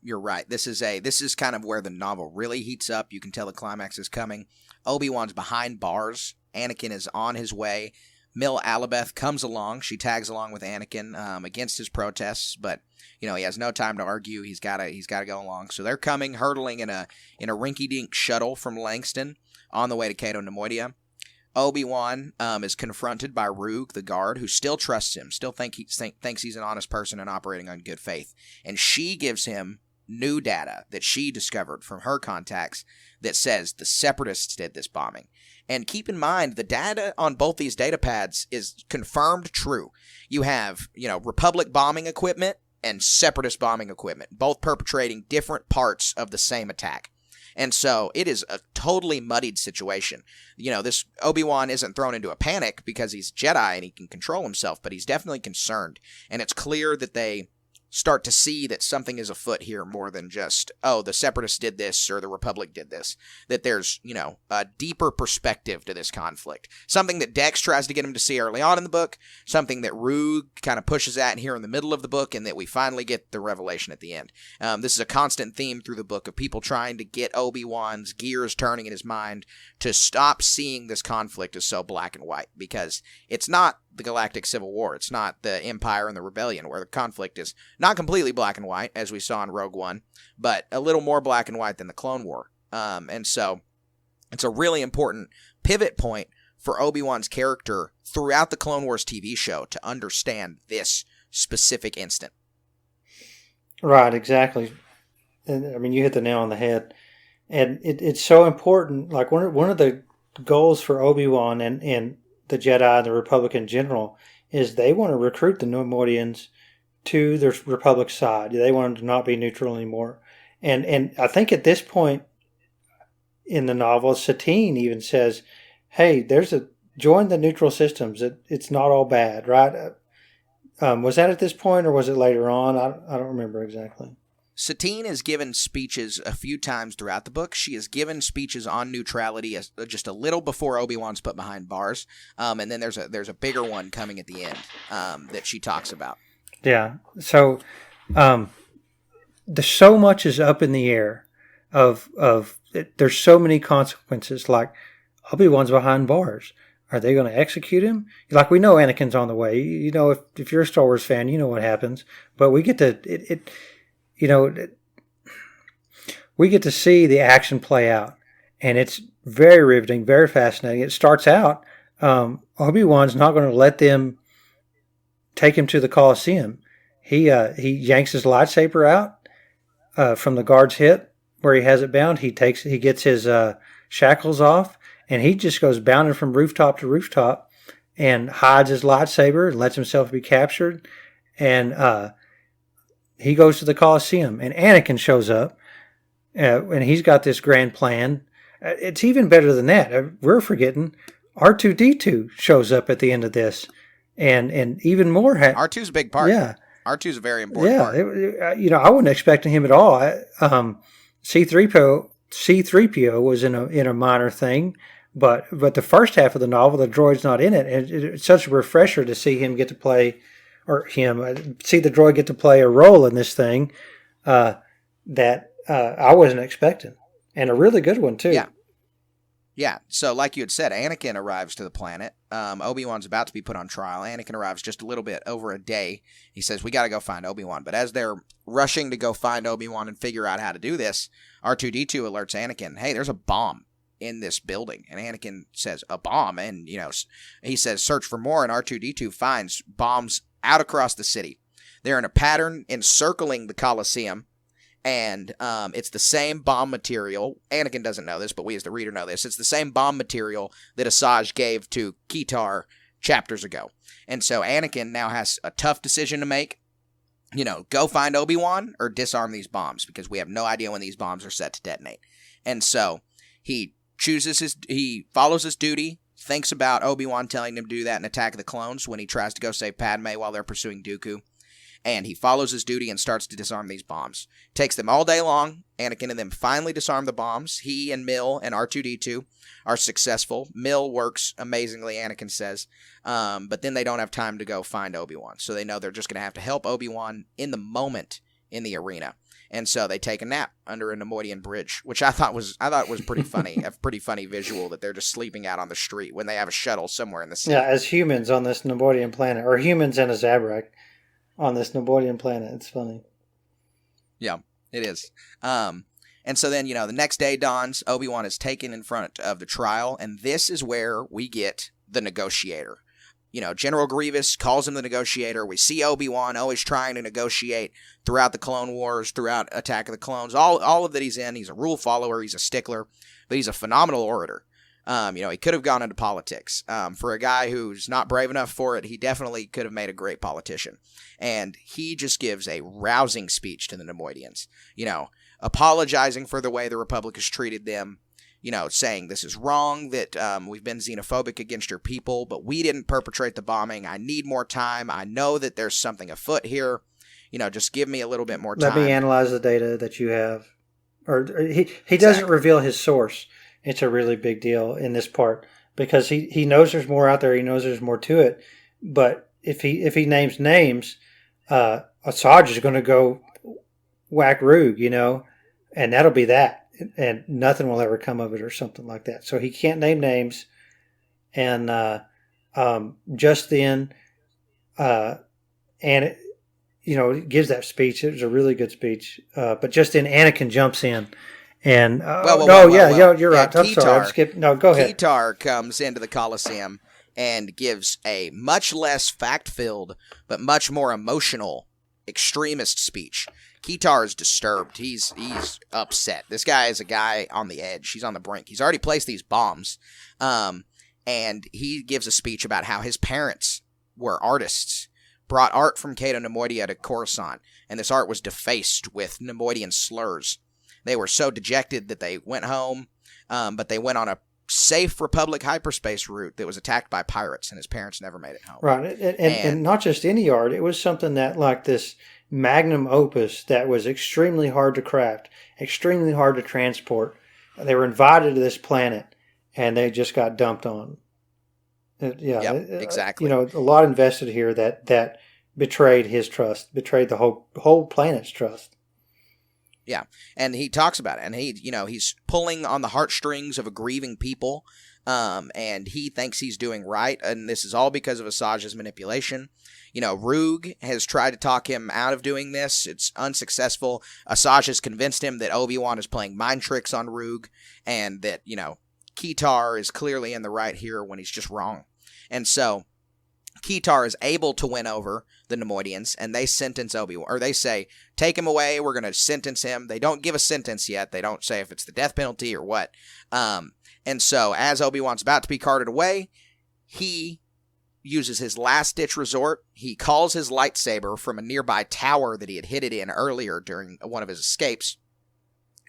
You're right. This is kind of where the novel really heats up. You can tell the climax is coming. Obi-Wan's behind bars. Anakin is on his way. Mil Alabeth comes along. She tags along with Anakin against his protests, but he has no time to argue. He's got to go along. So they're coming, hurtling in a rinky-dink shuttle from Langston on the way to Cato Nemoidia. Obi-Wan is confronted by Roog, the guard, who still trusts him, still thinks he's an honest person and operating on good faith. And she gives him new data that she discovered from her contacts that says the Separatists did this bombing. And keep in mind, the data on both these data pads is confirmed true. You have, Republic bombing equipment and Separatist bombing equipment, both perpetrating different parts of the same attack. And so it is a totally muddied situation. This Obi-Wan isn't thrown into a panic because he's Jedi and he can control himself, but he's definitely concerned. And it's clear that they start to see that something is afoot here more than just, oh, the Separatists did this or the Republic did this. That there's, a deeper perspective to this conflict. Something that Dex tries to get him to see early on in the book, something that Roog kind of pushes at here in the middle of the book, and that we finally get the revelation at the end. This is a constant theme through the book of people trying to get Obi-Wan's gears turning in his mind to stop seeing this conflict as so black and white, because it's not the Galactic Civil War. It's not the Empire and the Rebellion, where the conflict is not completely black and white, as we saw in Rogue One, but a little more black and white than the Clone War. And so it's a really important pivot point for Obi-Wan's character throughout the Clone Wars TV show to understand this specific instant. Right, exactly. And I mean, you hit the nail on the head. And it's so important. Like one of the goals for Obi-Wan and the Jedi and the Republic in general is they want to recruit the Nemoidians to the Republic side. They want them to not be neutral anymore. And I think at this point in the novel, Satine even says, hey, join the neutral systems. It's not all bad, right? Was that at this point or was it later on? I don't remember exactly. Satine has given speeches a few times throughout the book. She has given speeches on neutrality just a little before Obi-Wan's put behind bars. And then there's a bigger one coming at the end that she talks about. Yeah. So so much is up in the air of there's so many consequences. Like Obi-Wan's behind bars. Are they going to execute him? Like, we know Anakin's on the way. If you're a Star Wars fan, you know what happens. But we get to we get to see the action play out, and it's very riveting, very fascinating. It starts out, Obi-Wan's not going to let them take him to the Colosseum. He yanks his lightsaber out from the guard's hip where he has it bound. He gets his shackles off, and he just goes bounding from rooftop to rooftop and hides his lightsaber and lets himself be captured. And he goes to the Colosseum, and Anakin shows up, and he's got this grand plan. It's even better than that. We're forgetting R2-D2 shows up at the end of this, and even more. R2's a big part. Yeah, R2's a very important part. I wasn't expecting him at all. C-3PO was in a minor thing, but the first half of the novel, the droid's not in it, and it's such a refresher to see him get to play, see the droid get to play a role in this thing that I wasn't expecting, and a really good one too. Yeah. So, like you had said, Anakin arrives to the planet. Obi-Wan's about to be put on trial. Anakin arrives just a little bit over a day. He says, "We got to go find Obi-Wan." But as they're rushing to go find Obi-Wan and figure out how to do this, R2-D2 alerts Anakin, "Hey, there's a bomb in this building." And Anakin says, "A bomb?" And he says, "Search for more." And R2-D2 finds bombs out across the city. They're in a pattern encircling the Colosseum. And it's the same bomb material. Anakin doesn't know this, but we as the reader know this. It's the same bomb material that Asajj gave to Keetar chapters ago. And so Anakin now has a tough decision to make. Go find Obi-Wan or disarm these bombs, because we have no idea when these bombs are set to detonate. And so he follows his duty, thinks about Obi-Wan telling him to do that and attack the clones when he tries to go save Padme while they're pursuing Dooku. And he follows his duty and starts to disarm these bombs. Takes them all day long. Anakin and them finally disarm the bombs. He and Mill and R2-D2 are successful. Mill works amazingly, Anakin says. But then they don't have time to go find Obi-Wan. So they know they're just going to have to help Obi-Wan in the moment in the arena. And so they take a nap under a Nemoidian bridge, which I thought was pretty funny. A pretty funny visual that they're just sleeping out on the street when they have a shuttle somewhere in the city. Yeah, as humans on this Nemoidian planet, or humans and a Zabrak on this Nemoidian planet. It's funny. Yeah, it is. And so then, the next day dawns, Obi-Wan is taken in front of the trial, and this is where we get the negotiator. General Grievous calls him the negotiator. We see Obi-Wan always trying to negotiate throughout the Clone Wars, throughout Attack of the Clones, all of that he's in. He's a rule follower, he's a stickler, but he's a phenomenal orator. He could have gone into politics. For a guy who's not brave enough for it, he definitely could have made a great politician. And he just gives a rousing speech to the Nemoidians, apologizing for the way the Republic has treated them, saying this is wrong, that we've been xenophobic against your people, but we didn't perpetrate the bombing. I need more time. I know that there's something afoot here. Just give me a little bit more time. Let me analyze the data that you have. Or he doesn't reveal his source. It's a really big deal in this part, because he knows there's more out there. He knows there's more to it. But if he names names, Asajj is going to go whack Roog, and that'll be that. And nothing will ever come of it or something like that. So he can't name names. And just then, and it gives that speech. It was a really good speech. But just then, Anakin jumps in. And you're right. I'm sorry. I skipped. No, go ahead. Keetar comes into the Colosseum and gives a much less fact-filled but much more emotional extremist speech. Keetar is disturbed. He's upset. This guy is a guy on the edge. He's on the brink. He's already placed these bombs. And he gives a speech about how his parents were artists, brought art from Cato Nemoidia to Coruscant, and this art was defaced with Nemoidian slurs. They were so dejected that they went home, but they went on a safe Republic hyperspace route that was attacked by pirates, and his parents never made it home. Right, and not just any art. It was something that, like this magnum opus that was extremely hard to craft, extremely hard to transport. They were invited to this planet, and they just got dumped on. Exactly. A lot invested here that betrayed his trust, betrayed the whole planet's trust. Yeah, and he talks about it, and he's pulling on the heartstrings of a grieving people, and he thinks he's doing right, and this is all because of Asajj's manipulation. Roog has tried to talk him out of doing this. It's unsuccessful. Asajj has convinced him that Obi-Wan is playing mind tricks on Roog, and that, Keetar is clearly in the right here when he's just wrong. And so Keetar is able to win over the Nemoidians, and they sentence Obi-Wan, or they say, take him away, we're going to sentence him. They don't give a sentence yet. They don't say if it's the death penalty or what. And so as Obi-Wan's about to be carted away, he uses his last-ditch resort. He calls his lightsaber from a nearby tower that he had hid it in earlier during one of his escapes,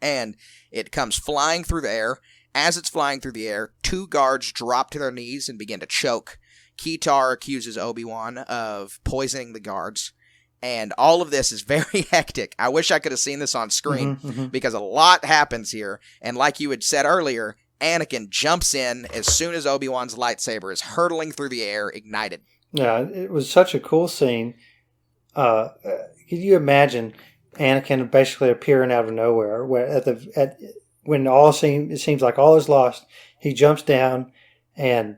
and it comes flying through the air. As it's flying through the air, 2 guards drop to their knees and begin to choke. Keetar accuses Obi-Wan of poisoning the guards, and all of this is very hectic. I wish I could have seen this on screen because a lot happens here, and like you had said earlier, Anakin jumps in as soon as Obi-Wan's lightsaber is hurtling through the air, ignited. Yeah, it was such a cool scene. Could you imagine Anakin basically appearing out of nowhere? Where when it seems like all is lost, he jumps down, and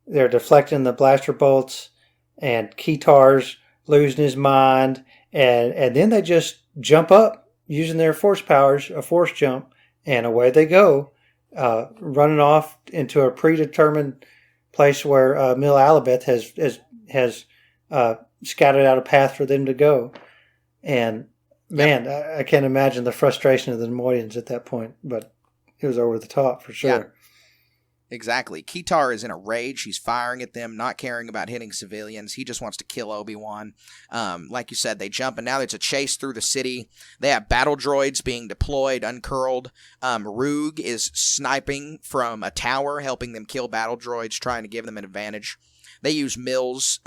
they're deflecting the blaster bolts, and Keetar's losing his mind, and then they just jump up using their force powers, a force jump, and away they go. Running off into a predetermined place where Mil Alabeth has scouted out a path for them to go. And man, I can't imagine the frustration of the Nemoidians at that point, but it was over the top for sure. Yeah, exactly. Keetar is in a rage. He's firing at them, not caring about hitting civilians. He just wants to kill Obi-Wan. Like you said, they jump, and now there's a chase through the city. They have battle droids being deployed, uncurled. Roog is sniping from a tower, helping them kill battle droids, trying to give them an advantage. They use Mil's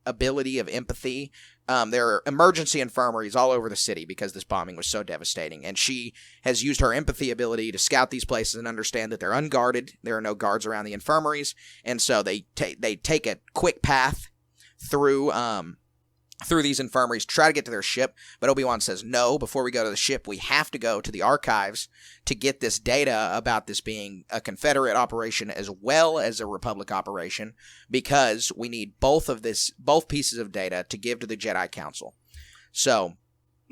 ability of empathy. There are emergency infirmaries all over the city because this bombing was so devastating, and she has used her empathy ability to scout these places and understand that they're unguarded. There are no guards around the infirmaries, and so they take a quick path through these infirmaries, try to get to their ship, but Obi-Wan says, no, before we go to the ship, we have to go to the archives to get this data about this being a Confederate operation as well as a Republic operation, because we need both pieces of data to give to the Jedi Council. So,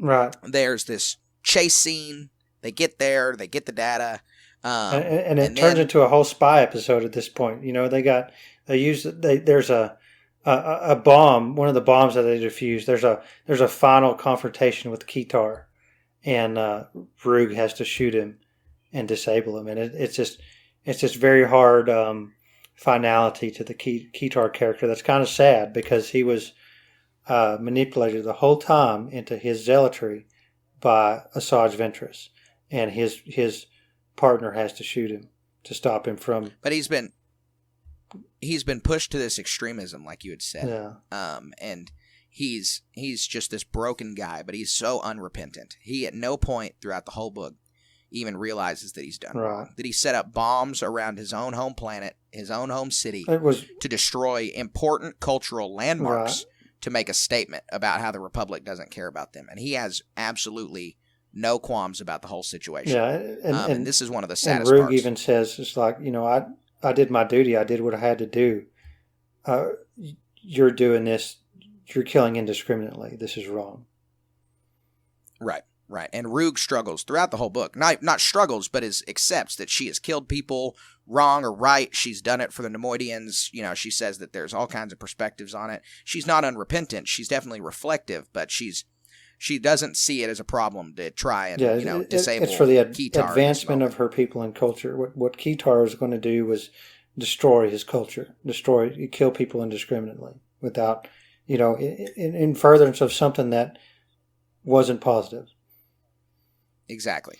right, there's this chase scene, they get there, they get the data, and it turns into a whole spy episode at this point. You know, there's a bomb, one of the bombs that they defused. There's a final confrontation with Keetar, and Roog has to shoot him and disable him, and it's just very hard finality to the Keetar character. That's kind of sad because he was manipulated the whole time into his zealotry by Asajj Ventress, and his partner has to shoot him to stop him from. But he's been pushed to this extremism, like you had said. Yeah. And he's just this broken guy, but he's so unrepentant. He at no point throughout the whole book even realizes that he's done wrong. That he set up bombs around his own home planet, his own home city, to destroy important cultural landmarks, to make a statement about how the Republic doesn't care about them. And he has absolutely no qualms about the whole situation. Yeah, and this is one of the saddest parts. And Roog even says, it's like, I did my duty. I did what I had to do. You're doing this. You're killing indiscriminately. This is wrong. Right. And Roog struggles throughout the whole book. Not struggles, but accepts that she has killed people, wrong or right. She's done it for the Nemoidians. She says that there's all kinds of perspectives on it. She's not unrepentant. She's definitely reflective, but she doesn't see it as a problem to try and disable. It's for the Keetar advancement of her people and culture. What Keetar was going to do was destroy his culture, kill people indiscriminately without, in furtherance of something that wasn't positive. Exactly.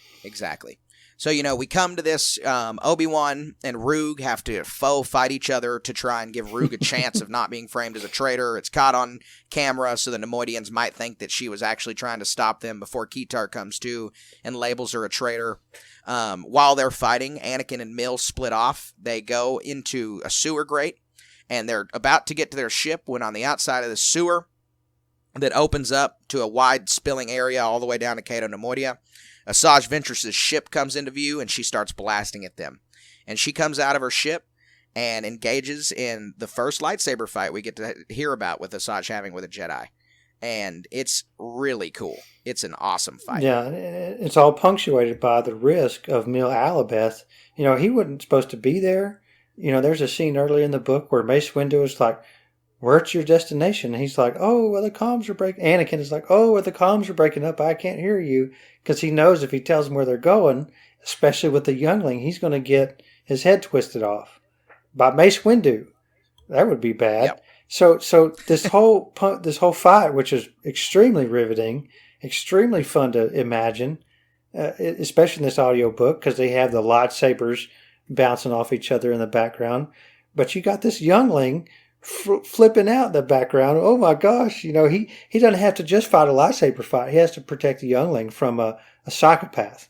So, we come to this, Obi-Wan and Roog have to fight each other to try and give Roog a chance of not being framed as a traitor. It's caught on camera, so the Nemoidians might think that she was actually trying to stop them before Keetar comes to and labels her a traitor. While they're fighting, Anakin and Mil split off. They go into a sewer grate, and they're about to get to their ship when on the outside of the sewer that opens up to a wide spilling area all the way down to Cato Nemoidia, Asajj Ventress' ship comes into view, and she starts blasting at them. And she comes out of her ship and engages in the first lightsaber fight we get to hear about with Asajj having with a Jedi. And it's really cool. It's an awesome fight. Yeah, it's all punctuated by the risk of Mil Alabeth. He wasn't supposed to be there. There's a scene early in the book where Mace Windu is like, "Where's your destination?" And he's like, "Oh, well, the comms are breaking." Anakin is like, "Oh, well, the comms are breaking up. I can't hear you." Because he knows if he tells them where they're going, especially with the youngling, he's going to get his head twisted off by Mace Windu. That would be bad. Yep. So this whole fight, which is extremely riveting, extremely fun to imagine, especially in this audiobook because they have the lightsabers bouncing off each other in the background. But you got this youngling flipping out in the background. Oh my gosh! He doesn't have to just fight a lightsaber fight. He has to protect the youngling from a psychopath.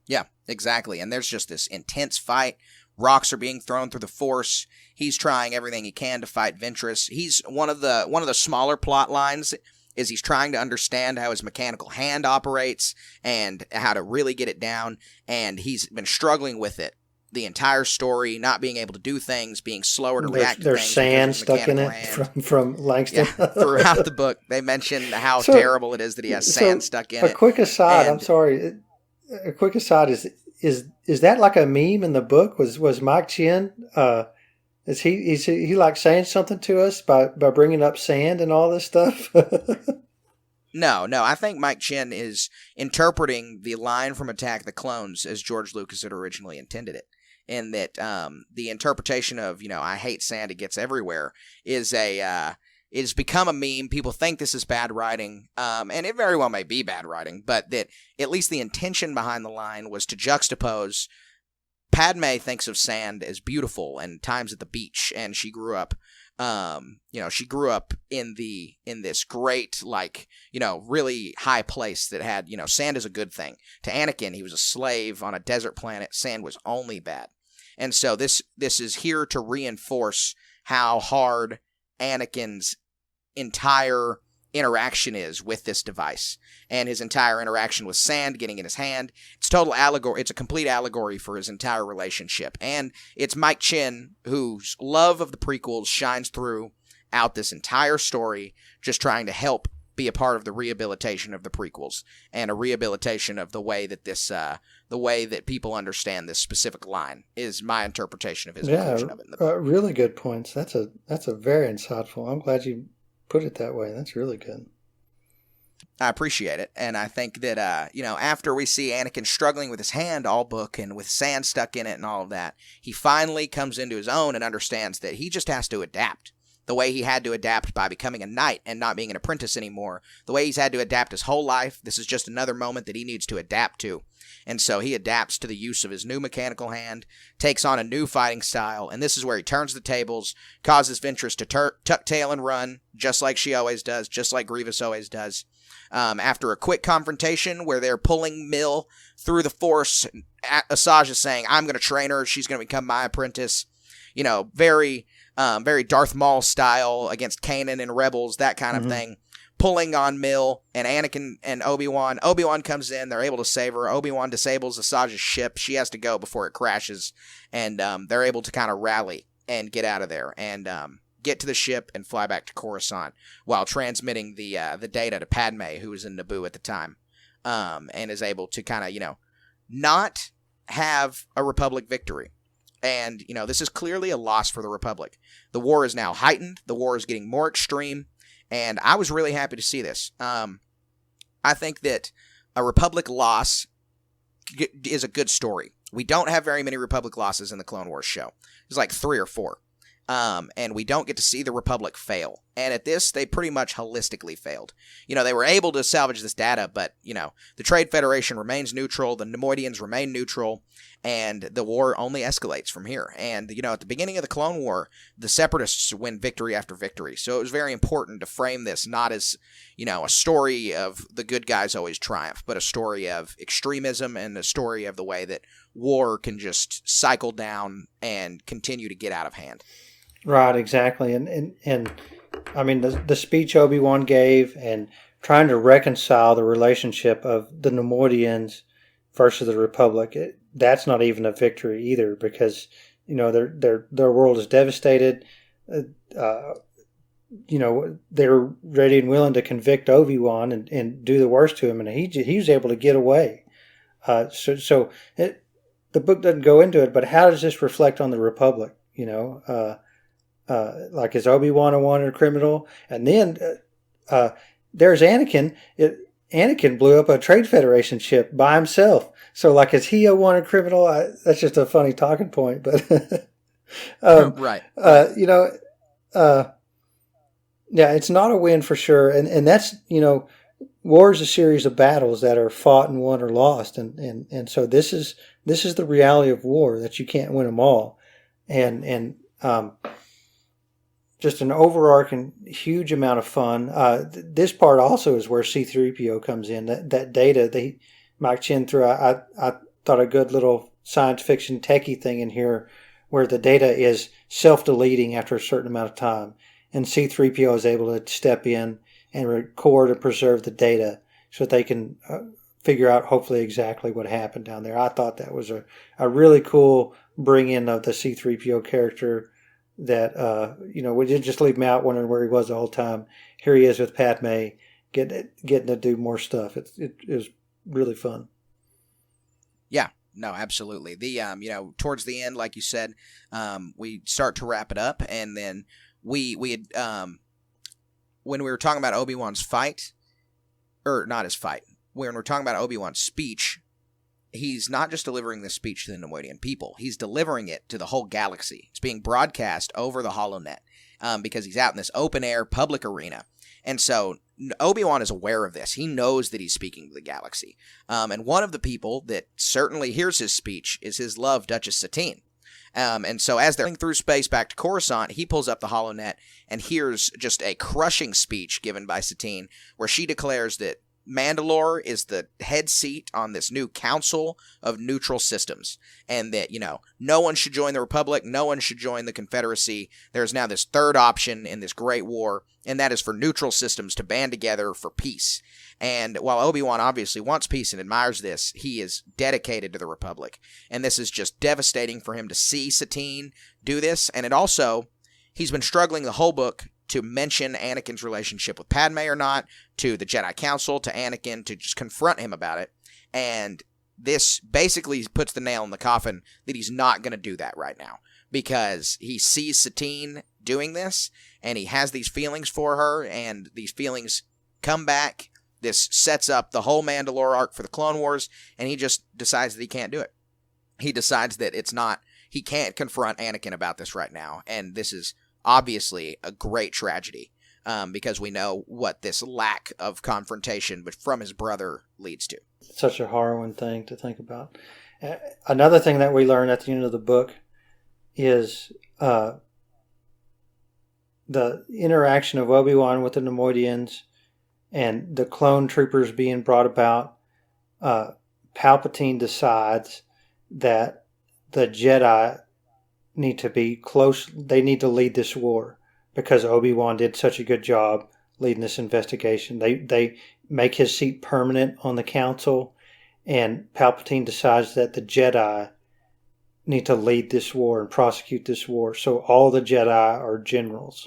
Yeah, exactly. And there's just this intense fight. Rocks are being thrown through the Force. He's trying everything he can to fight Ventress. He's one of the smaller plot lines is he's trying to understand how his mechanical hand operates and how to really get it down. And he's been struggling with it the entire story, not being able to do things, being slower to react to things. There's sand stuck in it from Langston. Yeah, throughout the book, they mention how terrible it is that he has sand stuck in it. A quick aside, I'm sorry. A quick aside is that like a meme in the book? Was Mike Chen? Is he like saying something to us by bringing up sand and all this stuff? No. I think Mike Chen is interpreting the line from Attack of the Clones as George Lucas had originally intended it. In that the interpretation of, I hate sand, it gets everywhere, is it's become a meme. People think this is bad writing, and it very well may be bad writing, but that at least the intention behind the line was to juxtapose Padme thinks of sand as beautiful and times at the beach, and she grew up, in this great, really high place that had, sand is a good thing. To Anakin, he was a slave on a desert planet. Sand was only bad. And so this is here to reinforce how hard Anakin's entire interaction is with this device, and his entire interaction with sand getting in his hand. It's total allegory. It's a complete allegory for his entire relationship, and it's Mike Chen whose love of the prequels shines through out this entire story, just trying to help be a part of the rehabilitation of the prequels and a rehabilitation of the way that the way that people understand this specific line is my interpretation of his inclusion of it in the book. Really good points. That's a very insightful. I'm glad you put it that way. That's really good. I appreciate it, and I think that after we see Anakin struggling with his hand all book and with sand stuck in it and all of that, he finally comes into his own and understands that he just has to adapt. The way he had to adapt by becoming a knight and not being an apprentice anymore, the way he's had to adapt his whole life, this is just another moment that he needs to adapt to. And so he adapts to the use of his new mechanical hand, takes on a new fighting style, and this is where he turns the tables, causes Ventress to tuck tail and run, just like she always does, just like Grievous always does. After a quick confrontation where they're pulling Mill through the Force, Asajj is saying, I'm going to train her, she's going to become my apprentice. Very Darth Maul style against Kanan and Rebels, that kind of thing. Pulling on Mill and Anakin and Obi-Wan. Obi-Wan comes in. They're able to save her. Obi-Wan disables Asajj's ship. She has to go before it crashes. And they're able to kind of rally and get out of there and get to the ship and fly back to Coruscant while transmitting the data to Padme, who was in Naboo at the time, and is able to kind of, not have a Republic victory. And, this is clearly a loss for the Republic. The war is now heightened. The war is getting more extreme. And I was really happy to see this. I think that a Republic loss is a good story. We don't have very many Republic losses in the Clone Wars show. There's like 3 or 4. And we don't get to see the Republic fail. And at this, they pretty much holistically failed. They were able to salvage this data, but, the Trade Federation remains neutral, the Neimoidians remain neutral, and the war only escalates from here. And, at the beginning of the Clone War, the Separatists win victory after victory. So it was very important to frame this not as, a story of the good guys always triumph, but a story of extremism and a story of the way that war can just cycle down and continue to get out of hand. Right, exactly. And I mean, the speech Obi-Wan gave and trying to reconcile the relationship of the Neimoidians versus the Republic, that's not even a victory either because, their world is devastated. They're ready and willing to convict Obi-Wan and do the worst to him, and he was able to get away. The book doesn't go into it, but how does this reflect on the Republic? Like is Obi-Wan a wanted criminal? And then there's Anakin. Anakin blew up a Trade Federation ship by himself. So, like, is he a wanted criminal? That's just a funny talking point. But right. Yeah, it's not a win for sure. And that's, war is a series of battles that are fought and won or lost. And so this is the reality of war, that you can't win them all. And just an overarching huge amount of fun. This part also is where C-3PO comes in. That data, Mike Chen threw, I thought a good little science fiction techie thing in here where the data is self-deleting after a certain amount of time. And C-3PO is able to step in and record and preserve the data so that they can figure out hopefully exactly what happened down there. I thought that was a really cool bring in of the C-3PO character that, we didn't just leave him out wondering where he was the whole time. Here he is with Padme getting to do more stuff. It was really fun. Yeah. No, absolutely. The towards the end, like you said, we start to wrap it up, and then we had when we were talking about Obi-Wan's fight, or not his fight, when we're talking about Obi-Wan's speech, he's not just delivering this speech to the Neimoidian people, he's delivering it to the whole galaxy. It's being broadcast over the Holonet because he's out in this open air public arena. And so Obi-Wan is aware of this. He knows that he's speaking to the galaxy. And one of the people that certainly hears his speech is his love, Duchess Satine. And so as they're going through space back to Coruscant, he pulls up the Holonet and hears just a crushing speech given by Satine where she declares that Mandalore is the head seat on this new Council of Neutral Systems, and that, no one should join the Republic, no one should join the Confederacy. There's now this third option in this great war, and that is for neutral systems to band together for peace. And while Obi-Wan obviously wants peace and admires this, he is dedicated to the Republic, and this is just devastating for him to see Satine do this. And it also, he's been struggling the whole book to mention Anakin's relationship with Padme or not, to the Jedi Council, to Anakin, to just confront him about it. And this basically puts the nail in the coffin that he's not going to do that right now, because he sees Satine doing this, and he has these feelings for her, and these feelings come back. This sets up the whole Mandalore arc for the Clone Wars, and he just decides that he can't do it. He decides that he can't confront Anakin about this right now, and this is obviously a great tragedy, because we know what this lack of confrontation from his brother leads to. Such a harrowing thing to think about. Another thing that we learn at the end of the book is the interaction of Obi-Wan with the Neimoidians and the clone troopers being brought about. Palpatine decides that the Jedi need to be close. They need to lead this war because Obi-Wan did such a good job leading this investigation. They make his seat permanent on the council, and Palpatine decides that the Jedi need to lead this war and prosecute this war. So all the Jedi are generals,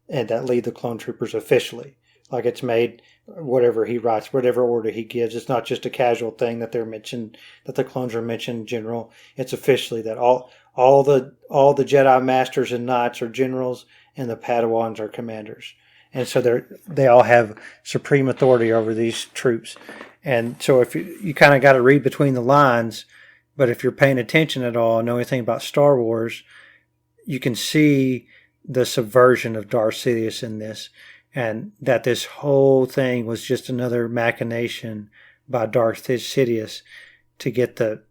and that lead the clone troopers officially. Like it's made, whatever he writes, whatever order he gives. It's not just a casual thing that they're mentioned, that the clones are mentioned general. It's officially that all the Jedi masters and knights are generals, and the Padawans are commanders. And so they all have supreme authority over these troops. And so if you kind of got to read between the lines, but if you're paying attention at all, know anything about Star Wars, you can see the subversion of Darth Sidious in this, and that this whole thing was just another machination by Darth Sidious to get the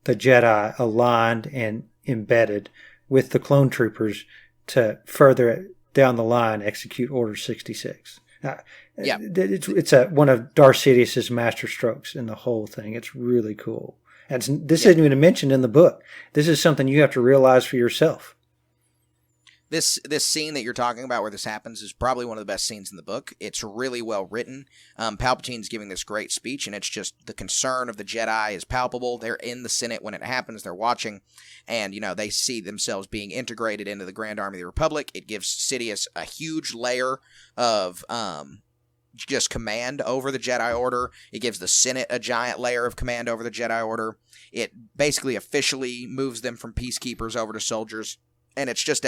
Jedi aligned and embedded with the clone troopers to further down the line execute Order 66. It's one of Darth Sidious's master strokes in the whole thing. It's really cool. And this isn't even mentioned in the book. This is something you have to realize for yourself. This scene that you're talking about where this happens is probably one of the best scenes in the book. It's really well written. Palpatine's giving this great speech, and it's just the concern of the Jedi is palpable. They're in the Senate when it happens. They're watching, and, they see themselves being integrated into the Grand Army of the Republic. It gives Sidious a huge layer of just command over the Jedi Order. It gives the Senate a giant layer of command over the Jedi Order. It basically officially moves them from peacekeepers over to soldiers, and it's just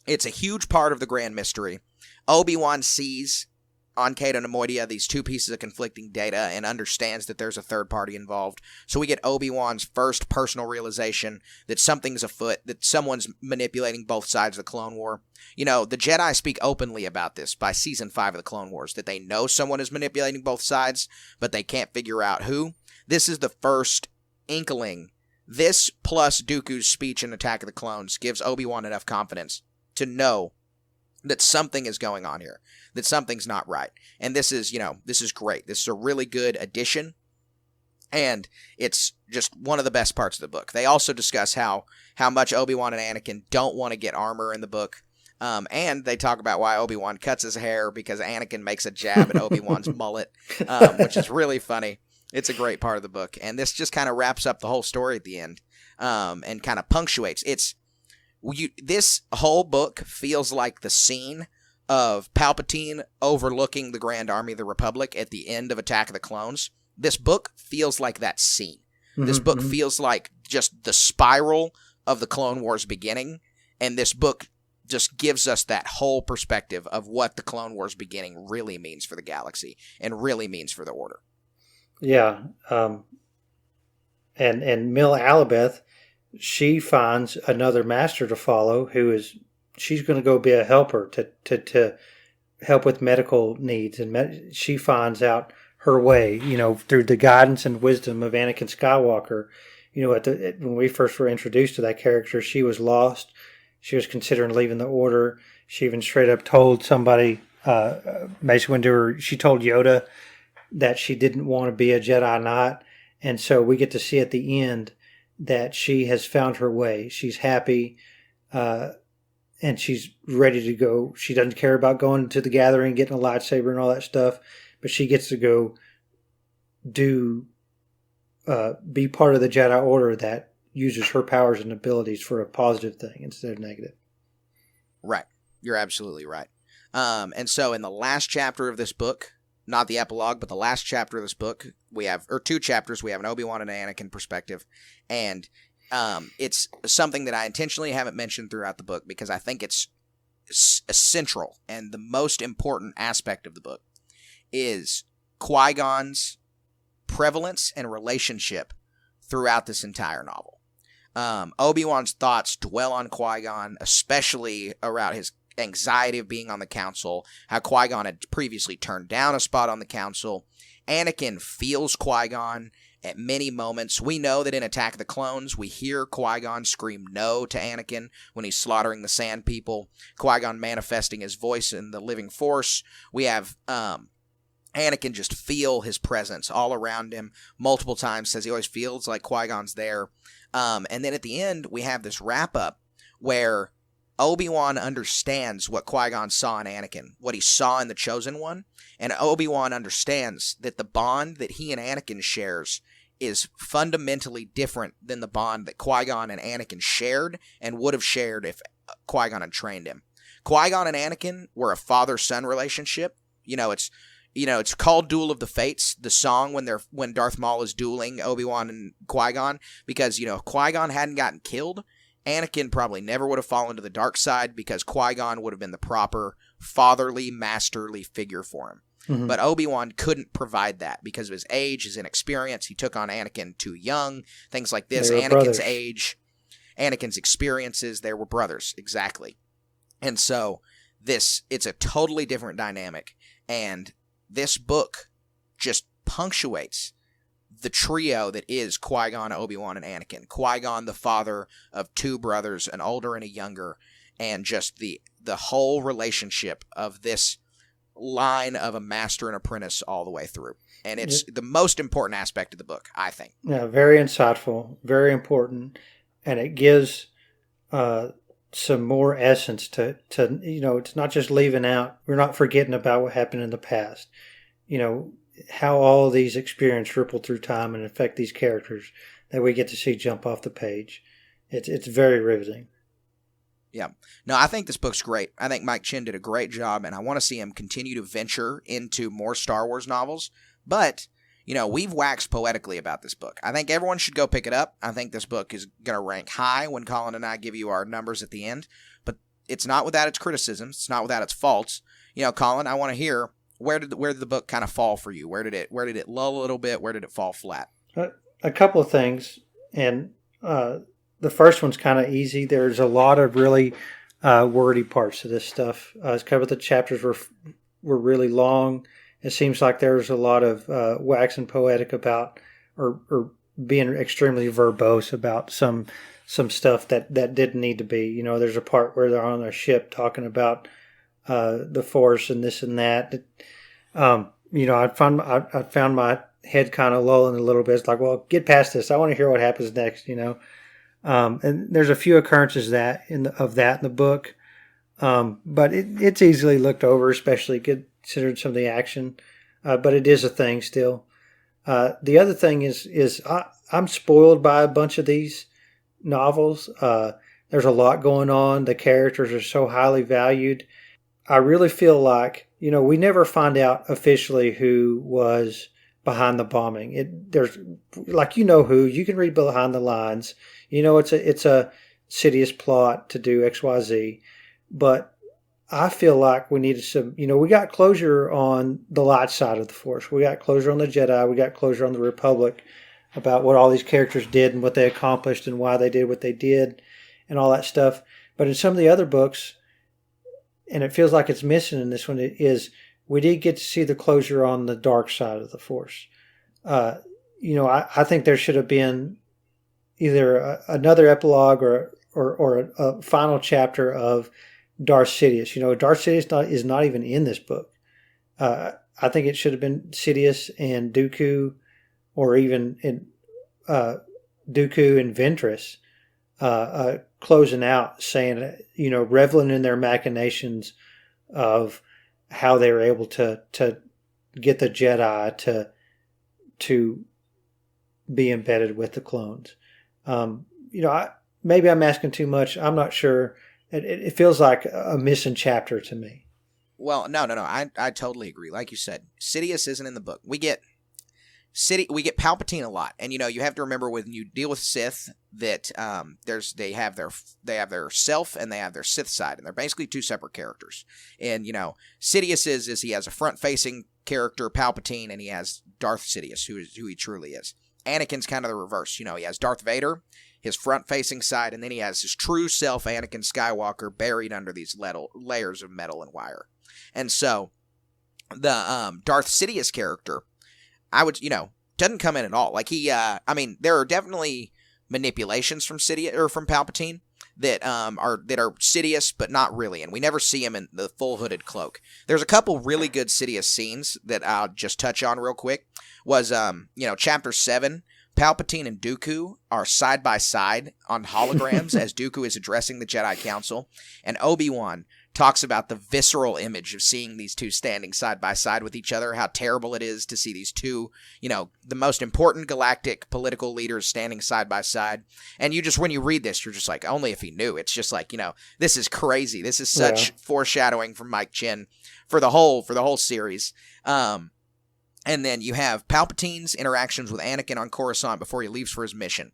it's a huge part of the grand mystery. Obi-Wan sees Ankh and Nemoidia, these two pieces of conflicting data, and understands that there's a third party involved. So we get Obi-Wan's first personal realization that something's afoot, that someone's manipulating both sides of the Clone War. The Jedi speak openly about this by Season 5 of the Clone Wars, that they know someone is manipulating both sides, but they can't figure out who. This is the first inkling. This plus Dooku's speech in Attack of the Clones gives Obi-Wan enough confidence to know that something is going on here, that something's not right. And this is great. This is a really good addition, and it's just one of the best parts of the book. They also discuss how much Obi-Wan and Anakin don't want to get armor in the book, and they talk about why Obi-Wan cuts his hair because Anakin makes a jab at Obi-Wan's mullet, which is really funny. It's a great part of the book, and this just kind of wraps up the whole story at the end, and kind of punctuates. This whole book feels like the scene of Palpatine overlooking the Grand Army of the Republic at the end of Attack of the Clones. This book feels like that scene. Mm-hmm. This book feels like just the spiral of the Clone Wars beginning, and this book just gives us that whole perspective of what the Clone Wars beginning really means for the galaxy and really means for the Order. Yeah, and Mil Alabeth, she finds another master to follow she's going to go be a helper to help with medical needs. And she finds out her way, through the guidance and wisdom of Anakin Skywalker. When we first were introduced to that character, she was lost. She was considering leaving the Order. She even straight up told somebody, she told Yoda that she didn't want to be a Jedi Knight. And so we get to see at the end that she has found her way. She's happy, and she's ready to go. She doesn't care about going to the gathering, getting a lightsaber and all that stuff, but she gets to go be part of the Jedi Order that uses her powers and abilities for a positive thing instead of negative. Right. You're absolutely right. And so in the last chapter of this book, not the epilogue, but the last chapter of this book, we have two chapters. We have an Obi-Wan and an Anakin perspective, and it's something that I intentionally haven't mentioned throughout the book because I think it's central, and the most important aspect of the book is Qui-Gon's prevalence and relationship throughout this entire novel. Obi-Wan's thoughts dwell on Qui-Gon, especially around his anxiety of being on the council, how Qui-Gon had previously turned down a spot on the council. Anakin feels Qui-Gon at many moments. We know that in Attack of the Clones, we hear Qui-Gon scream no to Anakin when he's slaughtering the Sand People, Qui-Gon manifesting his voice in the living force. We have Anakin just feel his presence all around him multiple times, says he always feels like Qui-Gon's there. And then at the end, we have this wrap-up where Obi-Wan understands what Qui-Gon saw in Anakin, what he saw in the Chosen One, and Obi-Wan understands that the bond that he and Anakin shares is fundamentally different than the bond that Qui-Gon and Anakin shared and would have shared if Qui-Gon had trained him. Qui-Gon and Anakin were a father-son relationship. It's called Duel of the Fates, the song when Darth Maul is dueling Obi-Wan and Qui-Gon, because, if Qui-Gon hadn't gotten killed, Anakin probably never would have fallen to the dark side because Qui-Gon would have been the proper fatherly, masterly figure for him. Mm-hmm. But Obi-Wan couldn't provide that because of his age, his inexperience. He took on Anakin too young, things like this. Anakin's brothers. Age, Anakin's experiences, they were brothers, exactly. And so it's a totally different dynamic. And this book just punctuates the trio that is Qui-Gon, Obi-Wan, and Anakin. Qui-Gon, the father of two brothers, an older and a younger, and just the whole relationship of this line of a master and apprentice all the way through. And it's the most important aspect of the book, I think. Yeah, very insightful, very important, and it gives some more essence to it's not just leaving out. We're not forgetting about what happened in the past. How all these experiences ripple through time and affect these characters that we get to see jump off the page. It's very riveting. Yeah. No, I think this book's great. I think Mike Chen did a great job, and I want to see him continue to venture into more Star Wars novels. But, we've waxed poetically about this book. I think everyone should go pick it up. I think this book is going to rank high when Colin and I give you our numbers at the end. But it's not without its criticisms. It's not without its faults. Colin, I want to hear, where did the book kind of fall for you? Where did it lull a little bit? Where did it fall flat? A couple of things, and the first one's kind of easy. There's a lot of really wordy parts of this stuff. A couple of the chapters were really long. It seems like there was a lot of waxing poetic about or being extremely verbose about some stuff that didn't need to be. You know, there's a part where they're on their ship talking about the Force and this and that. You know, I found my head kind of lulling a little bit. It's like, well, get past this. I want to hear what happens next. You know, and there's a few occurrences of that in the book, but it's easily looked over, especially considering some of the action. But it is a thing still. The other thing is I'm spoiled by a bunch of these novels. There's a lot going on. The characters are so highly valued. I really feel like, you know, we never find out officially who was behind the bombing. There's like, you know who, you can read behind the lines. You know, it's a Sidious plot to do XYZ, but I feel like we needed some, you know, we got closure on the light side of the Force. We got closure on the Jedi. We got closure on the Republic about what all these characters did and what they accomplished and why they did what they did and all that stuff. But in some of the other books, and it feels like it's missing in this one, is we did get to see the closure on the dark side of the Force. You know, I think there should have been either another epilogue or a final chapter of Darth Sidious. You know, Darth Sidious is not even in this book. I think it should have been Sidious and Dooku, or even in Dooku and Ventress closing out, saying, you know, reveling in their machinations of how they were able to get the Jedi to be embedded with the clones. You know, maybe I'm asking too much. I'm not sure. It feels like a missing chapter to me. Well, no. I totally agree. Like you said, Sidious isn't in the book. We get Palpatine a lot, and you know, you have to remember when you deal with Sith that they have their self and they have their Sith side, and they're basically two separate characters. And you know, Sidious is he has a front facing character, Palpatine, and he has Darth Sidious, who he truly is. Anakin's kind of the reverse. You know, he has Darth Vader, his front-facing side, and then he has his true self, Anakin Skywalker, buried under these layers of metal and wire. And so, the Darth Sidious character, doesn't come in at all. Like there are definitely manipulations from Sidious or from Palpatine that are Sidious, but not really, and we never see him in the full hooded cloak. There's a couple really good Sidious scenes that I'll just touch on real quick. Was Chapter 7. Palpatine and Dooku are side by side on holograms as Dooku is addressing the Jedi Council, and Obi-Wan talks about the visceral image of seeing these two standing side by side with each other, how terrible it is to see these two, you know, the most important galactic political leaders standing side by side. And you just, when you read this, you're just like, only if he knew. It's just like, you know, this is crazy. This is such foreshadowing from Mike Chen for the whole series. And then you have Palpatine's interactions with Anakin on Coruscant before he leaves for his mission.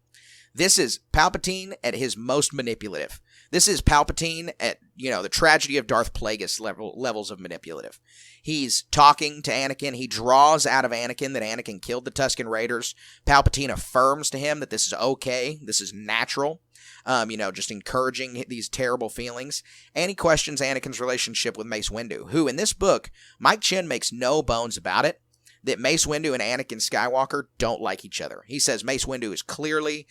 This is Palpatine at his most manipulative. This is Palpatine at, you know, the tragedy of Darth Plagueis levels of manipulative. He's talking to Anakin. He draws out of Anakin that Anakin killed the Tusken Raiders. Palpatine affirms to him that this is okay. This is natural. Just encouraging these terrible feelings. And he questions Anakin's relationship with Mace Windu, who in this book, Mike Chen makes no bones about it, that Mace Windu and Anakin Skywalker don't like each other. He says Mace Windu is clearly,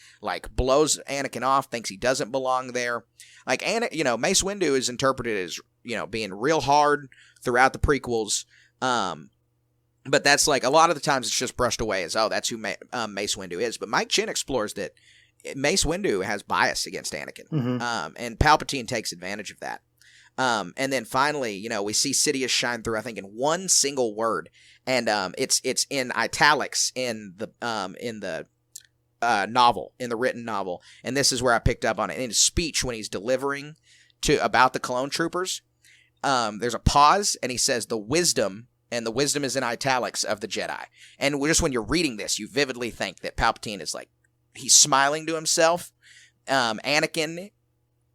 blows Anakin off, thinks he doesn't belong there. Mace Windu is interpreted as, being real hard throughout the prequels. But that's a lot of the times it's just brushed away as, oh, that's who Mace Windu is. But Mike Chen explores that Mace Windu has bias against Anakin. Mm-hmm. And Palpatine takes advantage of that. And then finally, we see Sidious shine through, I think, in one single word. And it's in italics in the novel, in the written novel. And this is where I picked up on it. In his speech when he's delivering about the clone troopers, there's a pause, and he says the wisdom, and the wisdom is in italics, of the Jedi. And just when you're reading this, you vividly think that Palpatine is he's smiling to himself. Anakin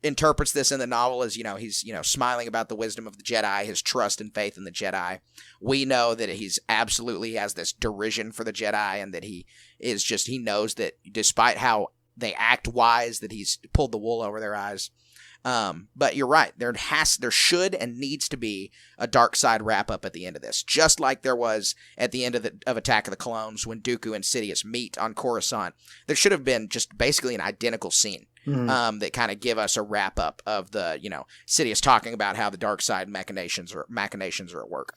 interprets this in the novel as, he's, smiling about the wisdom of the Jedi, his trust and faith in the Jedi. We know that he has this derision for the Jedi, and that he knows that despite how they act wise, that he's pulled the wool over their eyes. But you're right. There should and needs to be a dark side wrap up at the end of this, just like there was at the end of Attack of the Clones when Dooku and Sidious meet on Coruscant. There should have been just basically an identical scene that kind of give us a wrap up of the Sidious talking about how the dark side machinations are at work.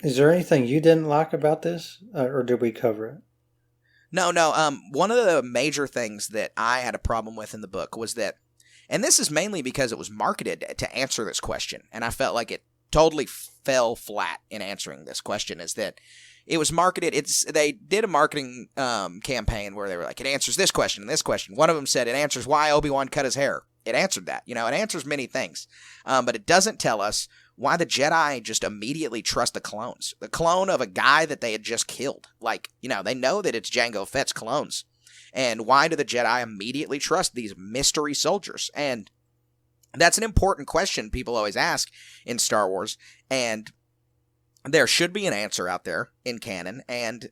Is there anything you didn't like about this, or did we cover it? No. One of the major things that I had a problem with in the book was that. And this is mainly because it was marketed to answer this question, and I felt like it totally fell flat in answering this question, is that it was marketed. They did a marketing campaign where they were like, it answers this question and this question. One of them said it answers why Obi-Wan cut his hair. It answered that. It answers many things. But it doesn't tell us why the Jedi just immediately trust the clones. The clone of a guy that they had just killed. Like, they know that it's Jango Fett's clones. And why do the Jedi immediately trust these mystery soldiers? And that's an important question people always ask in Star Wars. And there should be an answer out there in canon. And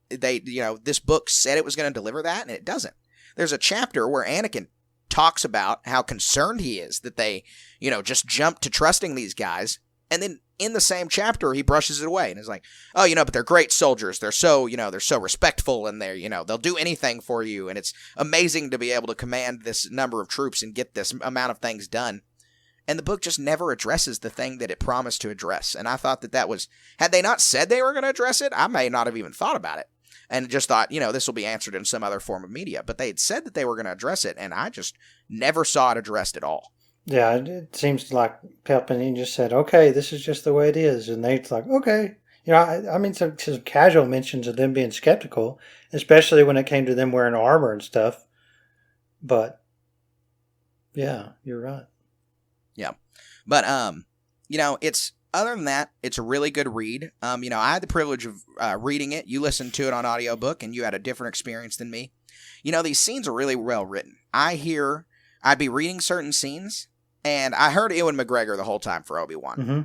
this book said it was going to deliver that, and it doesn't. There's a chapter where Anakin talks about how concerned he is that they, just jump to trusting these guys. And then in the same chapter, he brushes it away and is like, oh, but they're great soldiers. They're so respectful, and they'll do anything for you. And it's amazing to be able to command this number of troops and get this amount of things done. And the book just never addresses the thing that it promised to address. And I thought that was, had they not said they were going to address it, I may not have even thought about it. And just thought, this will be answered in some other form of media. But they had said that they were going to address it, and I just never saw it addressed at all. Yeah, it seems like Palpatine just said, okay, this is just the way it is. And they're like, okay. I mean, some casual mentions of them being skeptical, especially when it came to them wearing armor and stuff. But, yeah, you're right. Yeah. But, it's, other than that, it's a really good read. I had the privilege of reading it. You listened to it on audiobook, and you had a different experience than me. These scenes are really well written. I'd be reading certain scenes, and I heard Ewan McGregor the whole time for Obi-Wan. Mm-hmm.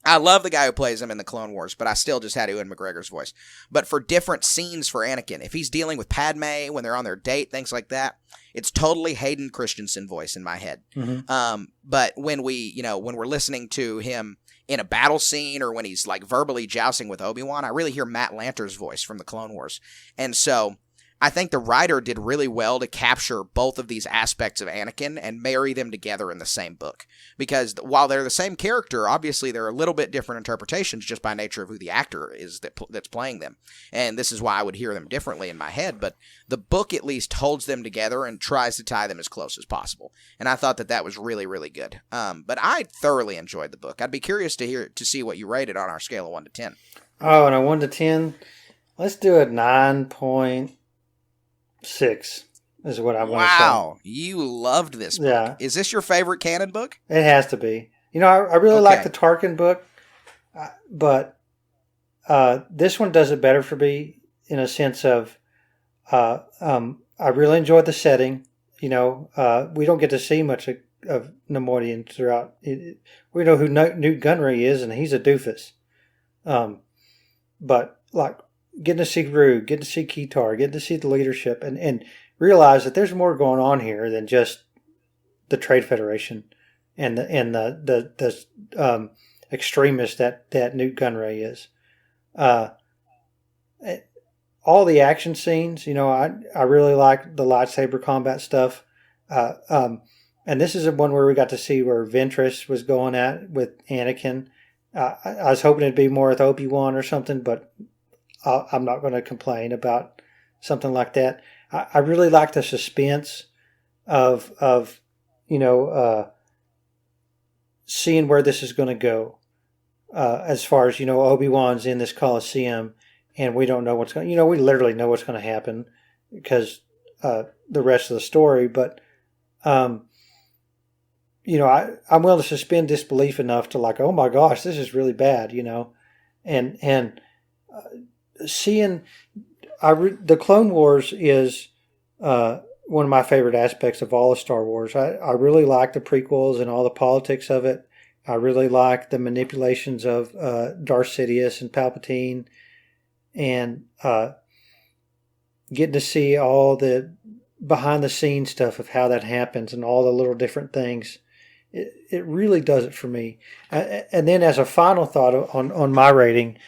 I love the guy who plays him in the Clone Wars, but I still just had Ewan McGregor's voice. But for different scenes for Anakin, if he's dealing with Padme when they're on their date, things like that, it's totally Hayden Christensen voice in my head. Mm-hmm. But when when we're listening to him in a battle scene, or when he's like verbally jousting with Obi-Wan, I really hear Matt Lanter's voice from the Clone Wars. And so I think the writer did really well to capture both of these aspects of Anakin and marry them together in the same book. Because while they're the same character, obviously they're a little bit different interpretations just by nature of who the actor is that's playing them. And this is why I would hear them differently in my head. But the book at least holds them together and tries to tie them as close as possible. And I thought that was really, really good. But I thoroughly enjoyed the book. I'd be curious to see what you rated on our scale of 1 to 10. Oh, and a 1 to 10? Let's do a 9.6 is what I want to say. Wow, you loved this book. Yeah. Is this your favorite canon book? It has to be. I really like the Tarkin book, but this one does it better for me in a sense of I really enjoyed the setting. We don't get to see much of Neimoidian throughout. We know who Newt Gunray is, and he's a doofus. But like getting to see Rue, getting to see Keytar, getting to see the leadership, and realize that there's more going on here than just the Trade Federation and the extremist that Newt Gunray is. All the action scenes, I really like the lightsaber combat stuff. And this is one where we got to see where Ventress was going at with Anakin. I was hoping it'd be more with Obi-Wan or something, but I'm not going to complain about something like that. I really like the suspense of seeing where this is going to go. As far as, Obi-Wan's in this Coliseum, and we don't know what's going to, we literally know what's going to happen because the rest of the story, but I'm willing to suspend disbelief enough to like, oh my gosh, this is really bad, and seeing the Clone Wars is one of my favorite aspects of all of Star Wars. I really like the prequels and all the politics of it. I really like the manipulations of Darth Sidious and Palpatine, and getting to see all the behind the scenes stuff of how that happens and all the little different things. It really does it for me. And then as a final thought on my rating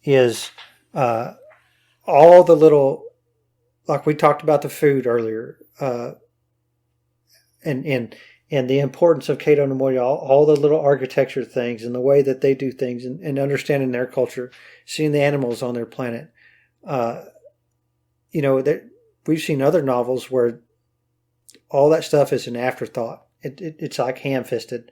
is all the little, like we talked about the food earlier, and the importance of Cato Nemoidia, all the little architecture things and the way that they do things, and understanding their culture, seeing the animals on their planet. That we've seen other novels where all that stuff is an afterthought. It's like ham-fisted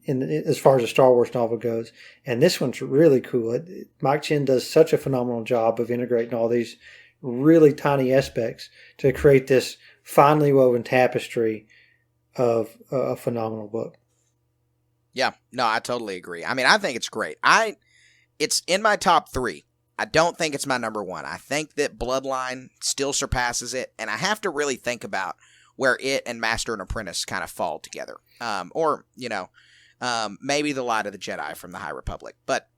as far as a Star Wars novel goes. And this one's really cool. Mike Chen does such a phenomenal job of integrating all these really tiny aspects to create this finely woven tapestry of a phenomenal book. Yeah, no, I totally agree. I mean, I think it's great. It's in my top 3. I don't think it's my number 1. I think that Bloodline still surpasses it, and I have to really think about where it and Master and Apprentice kind of fall together. Maybe The Light of the Jedi from the High Republic. But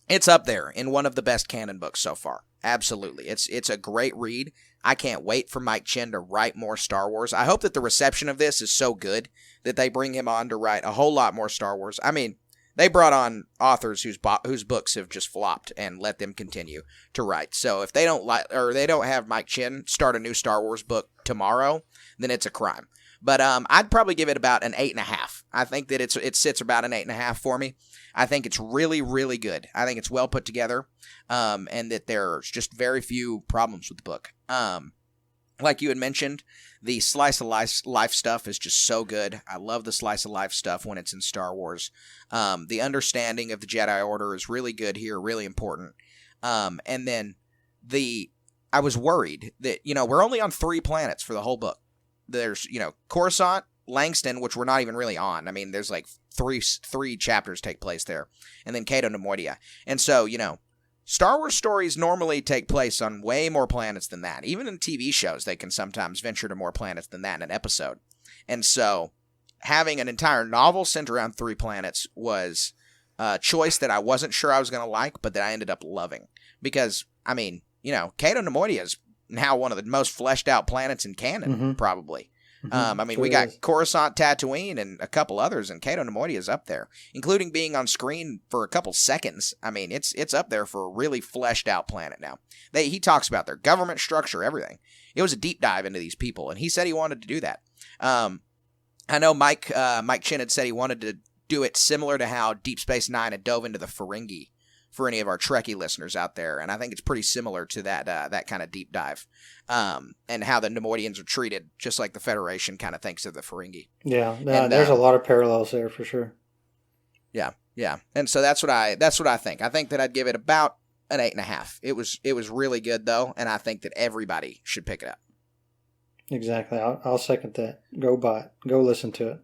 it's up there in one of the best canon books so far. Absolutely. It's a great read. I can't wait for Mike Chen to write more Star Wars. I hope that the reception of this is so good that they bring him on to write a whole lot more Star Wars. I mean, they brought on authors whose books have just flopped and let them continue to write. So if they don't have Mike Chen start a new Star Wars book tomorrow, then it's a crime. But I'd probably give it about an 8.5. I think that it sits about an 8.5 for me. I think it's really, really good. I think it's well put together, and that there's just very few problems with the book. Like you had mentioned, the slice of life stuff is just so good. I love the slice of life stuff when it's in Star Wars. The understanding of the Jedi Order is really good here, really important. And then I was worried that, we're only on 3 planets for the whole book. There's, Coruscant, Langston, which we're not even really on. I mean, there's like three chapters take place there. And then Cato Nemoidia. And so, Star Wars stories normally take place on way more planets than that. Even in TV shows, they can sometimes venture to more planets than that in an episode. And so, having an entire novel centered around 3 planets was a choice that I wasn't sure I was going to like, but that I ended up loving. Because, I mean, Cato Nemoidia is now one of the most fleshed out planets in canon, probably. Mm-hmm. We got Coruscant, Tatooine, and a couple others, and Cato Nemoidia is up there, including being on screen for a couple seconds. I mean, it's up there for a really fleshed out planet now. He talks about their government structure, everything. It was a deep dive into these people, and he said he wanted to do that. I know Mike Chen had said he wanted to do it similar to how Deep Space Nine had dove into the Ferengi, for any of our Trekkie listeners out there, and I think it's pretty similar to that kind of deep dive, and how the Nemoidians are treated, just like the Federation kind of thinks of the Ferengi. Yeah, there's a lot of parallels there for sure. Yeah, and so that's what I think. I think that I'd give it about an 8.5. It was really good though, and I think that everybody should pick it up. Exactly, I'll second that. Go buy it. Go listen to it.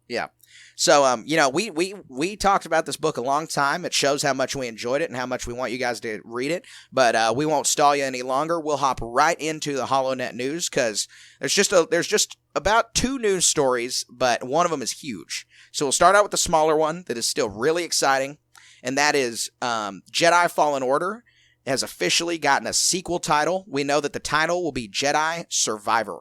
Yeah. So, we talked about this book a long time. It shows how much we enjoyed it and how much we want you guys to read it. But we won't stall you any longer. We'll hop right into the Holonet news because there's just about 2 news stories, but one of them is huge. So we'll start out with the smaller one that is still really exciting, and that is Jedi Fallen Order has officially gotten a sequel title. We know that the title will be Jedi Survivor.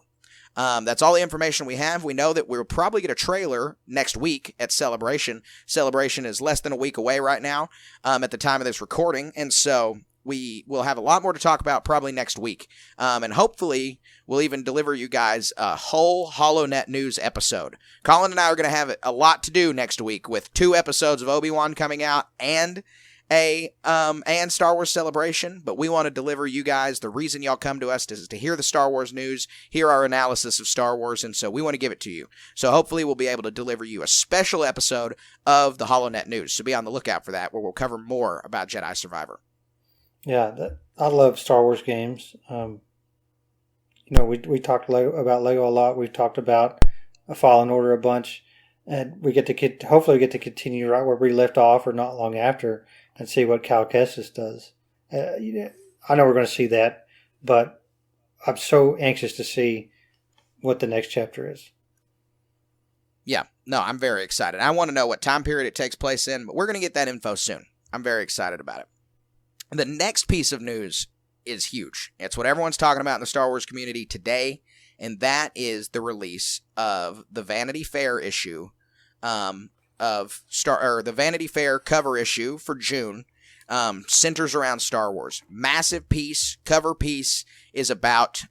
That's all the information we have. We know that we'll probably get a trailer next week at Celebration. Celebration is less than a week away right now at the time of this recording, and so we will have a lot more to talk about probably next week. And hopefully we'll even deliver you guys a whole Holonet news episode. Colin and I are going to have a lot to do next week with 2 episodes of Obi-Wan coming out and and Star Wars Celebration, but we want to deliver you guys the reason y'all come to us is to hear the Star Wars news, hear our analysis of Star Wars, and so we want to give it to you. So hopefully we'll be able to deliver you a special episode of the Holonet news. So be on the lookout for that, where we'll cover more about Jedi Survivor. Yeah, I love Star Wars games. We talked about Lego a lot. We've talked about a Fallen Order a bunch, and we hopefully get to continue right where we left off, or not long after, and see what Cal Kestis does. I know we're going to see that, but I'm so anxious to see what the next chapter is. Yeah, no, I'm very excited. I want to know what time period it takes place in, but we're going to get that info soon. I'm very excited about it. The next piece of news is huge. It's what everyone's talking about in the Star Wars community today, and that is the release of the Vanity Fair issue the Vanity Fair cover issue for June. Centers around Star Wars. Massive piece, cover piece is about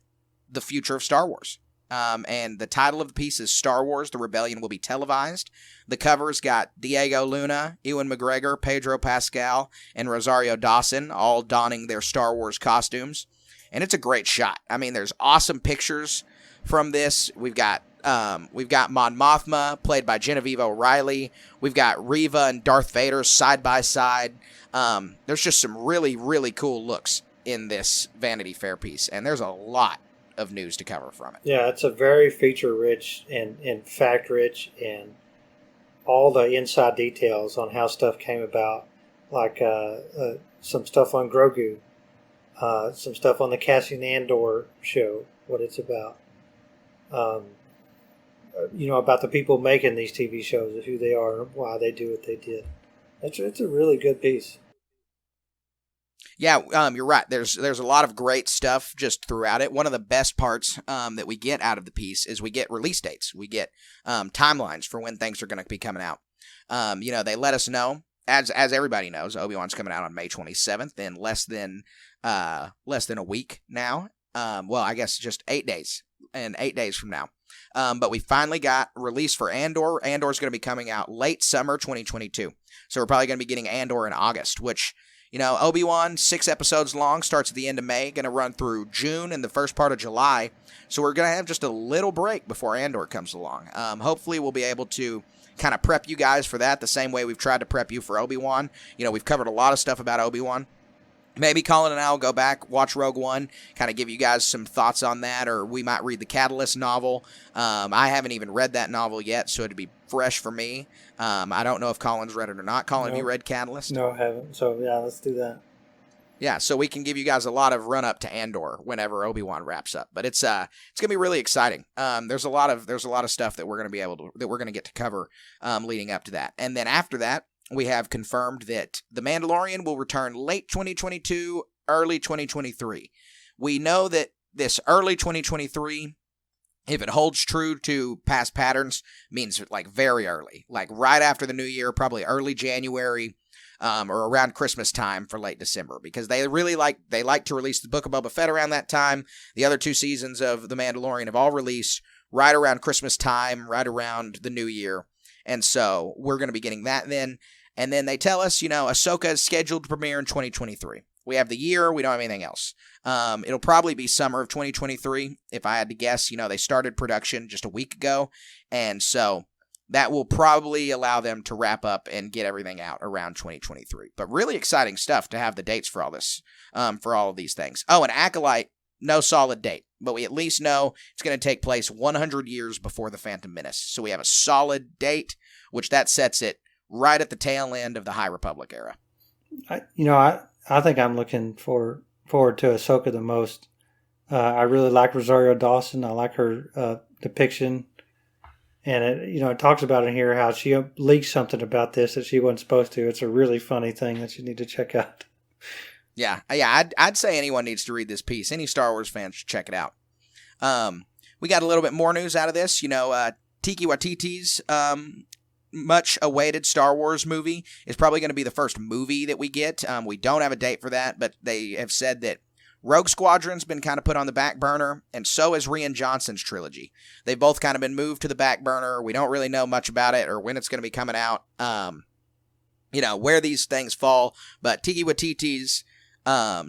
the future of Star Wars. And the title of the piece is Star Wars, The Rebellion Will Be Televised. The cover's got Diego Luna, Ewan McGregor, Pedro Pascal, and Rosario Dawson all donning their Star Wars costumes. And it's a great shot. I mean, there's awesome pictures from this. We've got Mon Mothma, played by Genevieve O'Reilly. We've got Reva and Darth Vader side by side. There's just some really, really cool looks in this Vanity Fair piece, and there's a lot of news to cover from it. Yeah, it's a very feature-rich and fact-rich, and all the inside details on how stuff came about, like some stuff on Grogu, some stuff on the Cassian Andor show, what it's about. About the people making these TV shows, who they are, and why they do what they did. It's a really good piece. Yeah, you're right. There's a lot of great stuff just throughout it. One of the best parts that we get out of the piece is we get release dates. We get timelines for when things are going to be coming out. They let us know, as everybody knows, Obi-Wan's coming out on May 27th in less than a week now. I guess just 8 days, and 8 days from now. But we finally got release for Andor. Andor's going to be coming out late summer 2022. So we're probably going to be getting Andor in August, which, Obi-Wan, 6 episodes long, starts at the end of May, going to run through June and the first part of July. So we're going to have just a little break before Andor comes along. Hopefully we'll be able to kind of prep you guys for that the same way we've tried to prep you for Obi-Wan. We've covered a lot of stuff about Obi-Wan. Maybe Colin and I will go back, watch Rogue One, kind of give you guys some thoughts on that, or we might read the Catalyst novel. I haven't even read that novel yet, so it'd be fresh for me. I don't know if Colin's read it or not. Colin, have you read Catalyst? No, I haven't. So, yeah, let's do that. Yeah, so we can give you guys a lot of run-up to Andor whenever Obi-Wan wraps up. But it's going to be really exciting. There's a lot of stuff that we're going to get to cover leading up to that. And then after that, we have confirmed that The Mandalorian will return late 2022, early 2023. We know that this early 2023, if it holds true to past patterns, means like very early, like right after the new year, probably early January, or around Christmas time for late December, because they like to release the Book of Boba Fett around that time. The other 2 seasons of The Mandalorian have all released right around Christmas time, right around the new year. And so we're going to be getting that then. And then they tell us, Ahsoka is scheduled to premiere in 2023. We have the year. We don't have anything else. It'll probably be summer of 2023. If I had to guess, they started production just a week ago. And so that will probably allow them to wrap up and get everything out around 2023. But really exciting stuff to have the dates for all this, for all of these things. Oh, and Acolyte, no solid date. But we at least know it's going to take place 100 years before The Phantom Menace. So we have a solid date, which that sets it right at the tail end of the High Republic era. I think I'm looking forward to Ahsoka the most. I really like Rosario Dawson. I like her depiction. And it talks about in here how she leaked something about this that she wasn't supposed to. It's a really funny thing that you need to check out. Yeah. I'd say anyone needs to read this piece. Any Star Wars fans should check it out. We got a little bit more news out of this. Taika Waititi's much awaited Star Wars movie is probably going to be the first movie that we get. We don't have a date for that, but they have said that Rogue Squadron's been kind of put on the back burner, and so has Rian Johnson's trilogy. They've both kind of been moved to the back burner. We don't really know much about it or when it's going to be coming out, where these things fall. But Taika Waititi's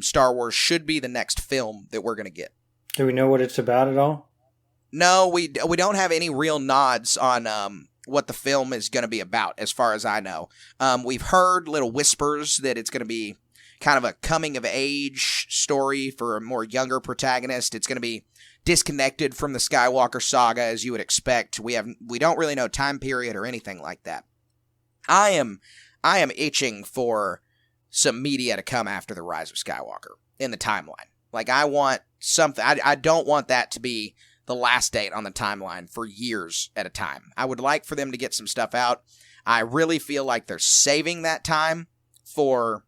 Star Wars should be the next film that we're going to get. Do we know what it's about at all? No, we don't have any real nods on what the film is going to be about, as far as I know. We've heard little whispers that it's going to be kind of a coming-of-age story for a more younger protagonist. It's going to be disconnected from the Skywalker saga, as you would expect. We don't really know time period or anything like that. I am itching for some media to come after the Rise of Skywalker in the timeline. Like, I want something. I don't want that to be the last date on the timeline for years at a time. I would like for them to get some stuff out. I really feel like they're saving that time for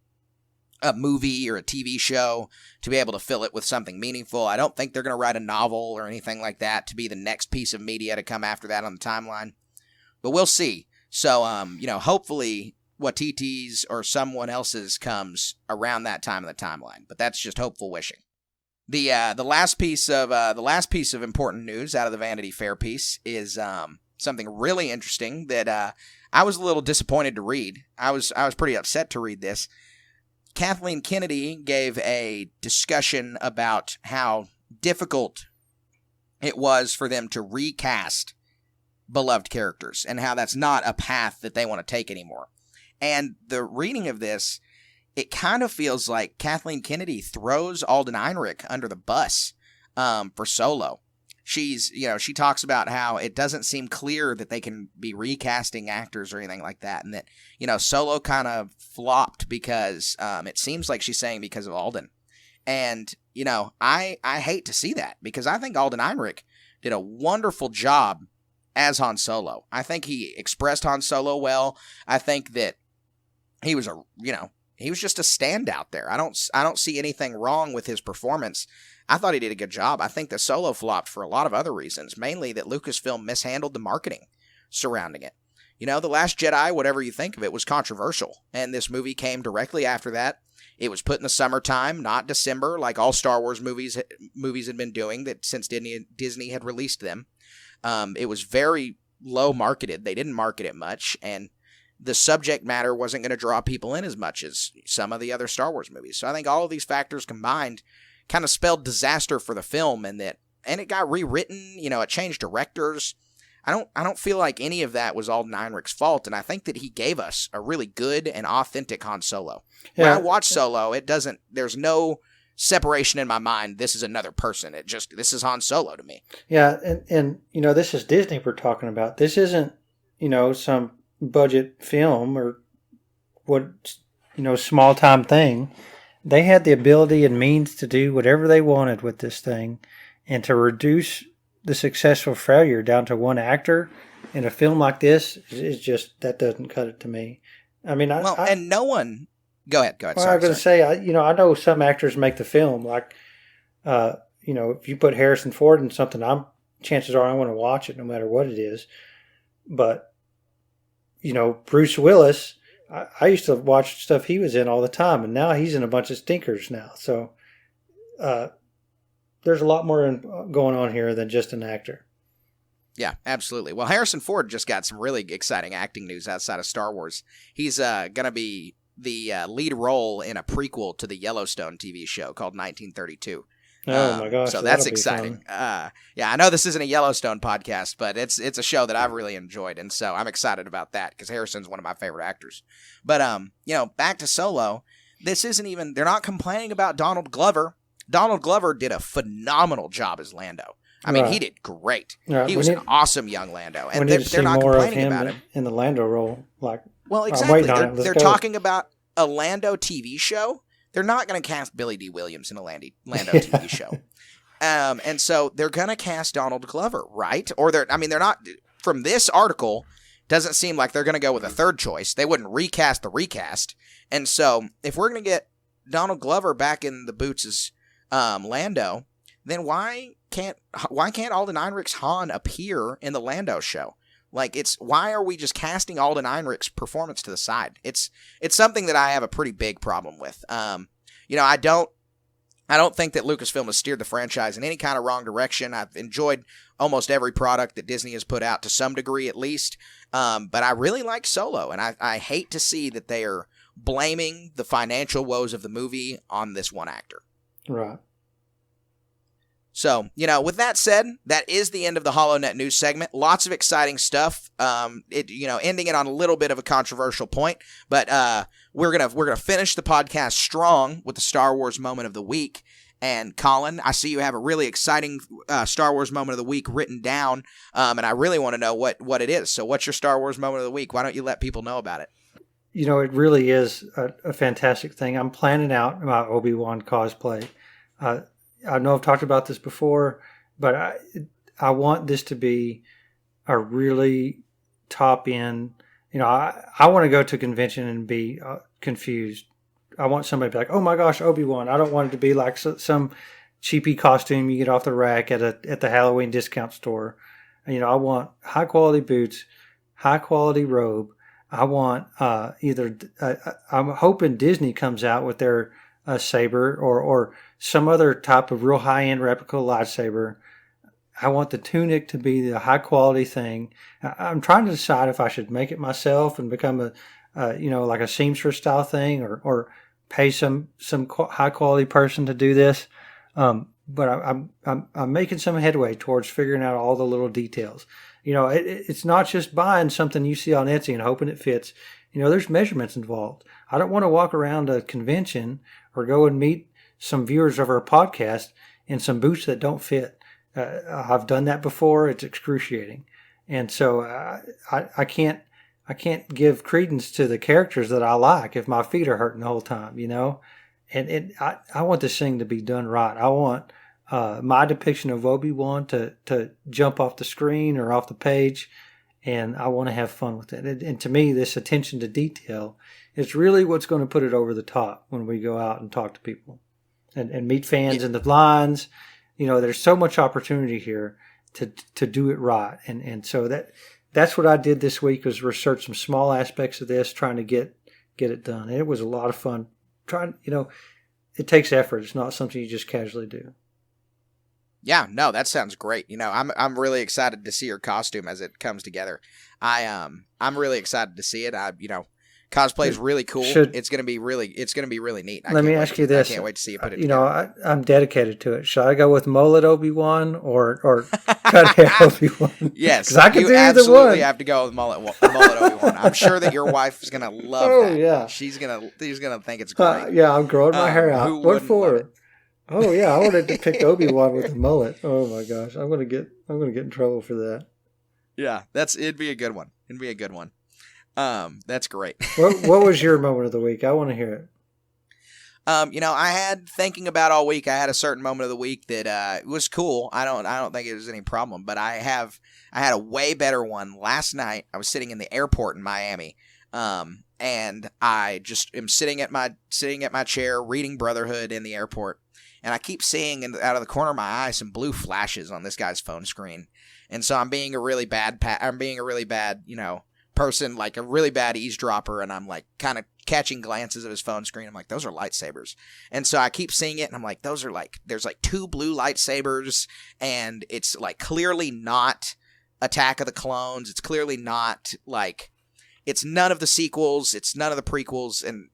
a movie or a TV show to be able to fill it with something meaningful. I don't think they're going to write a novel or anything like that to be the next piece of media to come after that on the timeline. But we'll see. So, hopefully Watiti's or someone else's comes around that time of the timeline. But that's just hopeful wishing. The last piece of important news out of the Vanity Fair piece is something really interesting that I was a little disappointed to read. I was pretty upset to read this. Kathleen Kennedy gave a discussion about how difficult it was for them to recast beloved characters and how that's not a path that they want to take anymore. And the reading of this, it kind of feels like Kathleen Kennedy throws Alden Ehrenreich under the bus for Solo. She talks about how it doesn't seem clear that they can be recasting actors or anything like that, and that, Solo kind of flopped because it seems like she's saying because of Alden. And, I hate to see that because I think Alden Ehrenreich did a wonderful job as Han Solo. I think he expressed Han Solo well. I think that he was he was just a standout there. I don't see anything wrong with his performance. I thought he did a good job. I think that Solo flopped for a lot of other reasons, mainly that Lucasfilm mishandled the marketing surrounding it. The Last Jedi, whatever you think of it, was controversial, and this movie came directly after that. It was put in the summertime, not December, like all Star Wars movies had been doing that since Disney had released them. It was very low marketed. They didn't market it much, and the subject matter wasn't going to draw people in as much as some of the other Star Wars movies. So I think all of these factors combined kind of spelled disaster for the film, and it got rewritten. It changed directors. I don't feel like any of that was Alden Ehrenreich's fault, and I think that he gave us a really good and authentic Han Solo. When I watch Solo, there's no separation in my mind. This is another person. This is Han Solo to me. Yeah, and this is Disney we're talking about. This isn't some budget film or small time thing. They had the ability and means to do whatever they wanted with this thing, and to reduce the successful failure down to one actor in a film like this is just, that doesn't cut it to me. I mean, and no one. Go ahead. Well, I was going to say, I know some actors make the film. Like, if you put Harrison Ford in something, chances are I want to watch it no matter what it is. But Bruce Willis, I used to watch stuff he was in all the time, and now he's in a bunch of stinkers now. So there's a lot more going on here than just an actor. Yeah, absolutely. Well, Harrison Ford just got some really exciting acting news outside of Star Wars. He's going to be the lead role in a prequel to the Yellowstone TV show called 1932. Oh my gosh! So that's exciting. Yeah, I know this isn't a Yellowstone podcast, but it's a show that I've really enjoyed, and so I'm excited about that because Harrison's one of my favorite actors. But back to Solo. This isn't even. They're not complaining about Donald Glover. Donald Glover did a phenomenal job as Lando. I mean, he did great. Right. He was an awesome young Lando, and they're not complaining about him in the Lando role. Well, exactly. They're talking about a Lando TV show. They're not going to cast Billy D. Williams in a Lando TV show. And so they're going to cast Donald Glover, right? Or they're not, from this article, doesn't seem like they're going to go with a third choice. They wouldn't recast the recast. And so if we're going to get Donald Glover back in the boots as Lando, then why can't Alden Ehrenreich's Han appear in the Lando show? Why are we just casting Alden Ehrenreich's performance to the side? It's something that I have a pretty big problem with. I don't think that Lucasfilm has steered the franchise in any kind of wrong direction. I've enjoyed almost every product that Disney has put out to some degree at least. But I really like Solo, and I hate to see that they are blaming the financial woes of the movie on this one actor. Right. So, with that said, that is the end of the Holonet news segment. Lots of exciting stuff. Ending it on a little bit of a controversial point, but we're gonna finish the podcast strong with the Star Wars moment of the week. And Colin, I see you have a really exciting Star Wars moment of the week written down, and I really want to know what it is. So, what's your Star Wars moment of the week? Why don't you let people know about it? It really is a fantastic thing. I'm planning out my Obi-Wan cosplay. I know I've talked about this before, but I want this to be a really top end. I want to go to a convention and be confused. I want somebody to be like, "Oh my gosh, Obi-Wan!" I don't want it to be like some cheapy costume you get off the rack at the Halloween discount store. I want high quality boots, high quality robe. I want I'm hoping Disney comes out with their saber or some other type of real high end replica lightsaber. I want the tunic to be the high quality thing. I'm trying to decide if I should make it myself and become like a seamstress style thing, or pay some high quality person to do this. But I'm making some headway towards figuring out all the little details. It's not just buying something you see on Etsy and hoping it fits. There's measurements involved. I don't want to walk around a convention or go and meet some viewers of our podcast in some boots that don't fit. I've done that before. It's excruciating. And so I can't give credence to the characters that I like if my feet are hurting the whole time, And I want this thing to be done right. I want my depiction of Obi-Wan to jump off the screen or off the page, and I want to have fun with it. And to me, this attention to detail is really what's going to put it over the top when we go out and talk to people and meet fans in the lines. There's so much opportunity here to do it right. And so that's what I did this week, was research some small aspects of this, trying to get it done. And it was a lot of fun. It takes effort. It's not something you just casually do. Yeah, no, that sounds great. I'm really excited to see your costume as it comes together. I'm really excited to see it. Cosplay is really cool. It's gonna be really neat. Let me ask you this. I can't wait to see you put it together. I'm dedicated to it. Should I go with mullet Obi-Wan or cut hair Obi-Wan? Yes, because I can do either one. You absolutely have to go with mullet Obi-Wan. I'm sure that your wife is gonna love that. Yeah, she's gonna think it's great. Yeah, I'm growing my hair out. What for? Oh yeah, I wanted to pick Obi-Wan with a mullet. Oh my gosh, I'm gonna get in trouble for that. Yeah, it'd be a good one. That's great. What was your moment of the week? I want to hear it. I had, thinking about all week, I had a certain moment of the week that was cool. I don't think it was any problem, but I had a way better one last night. I was sitting in the airport in Miami, and I just am sitting at my chair reading Brotherhood in the airport, and I keep seeing out of the corner of my eye some blue flashes on this guy's phone screen, and so I'm being a really bad person, like a really bad eavesdropper, and I'm like kind of catching glances of his phone screen. I'm like, those are lightsabers. And so I keep seeing it, and I'm like, there's like two blue lightsabers, and it's like clearly not Attack of the Clones. It's clearly not like, it's none of the sequels, it's none of the prequels, and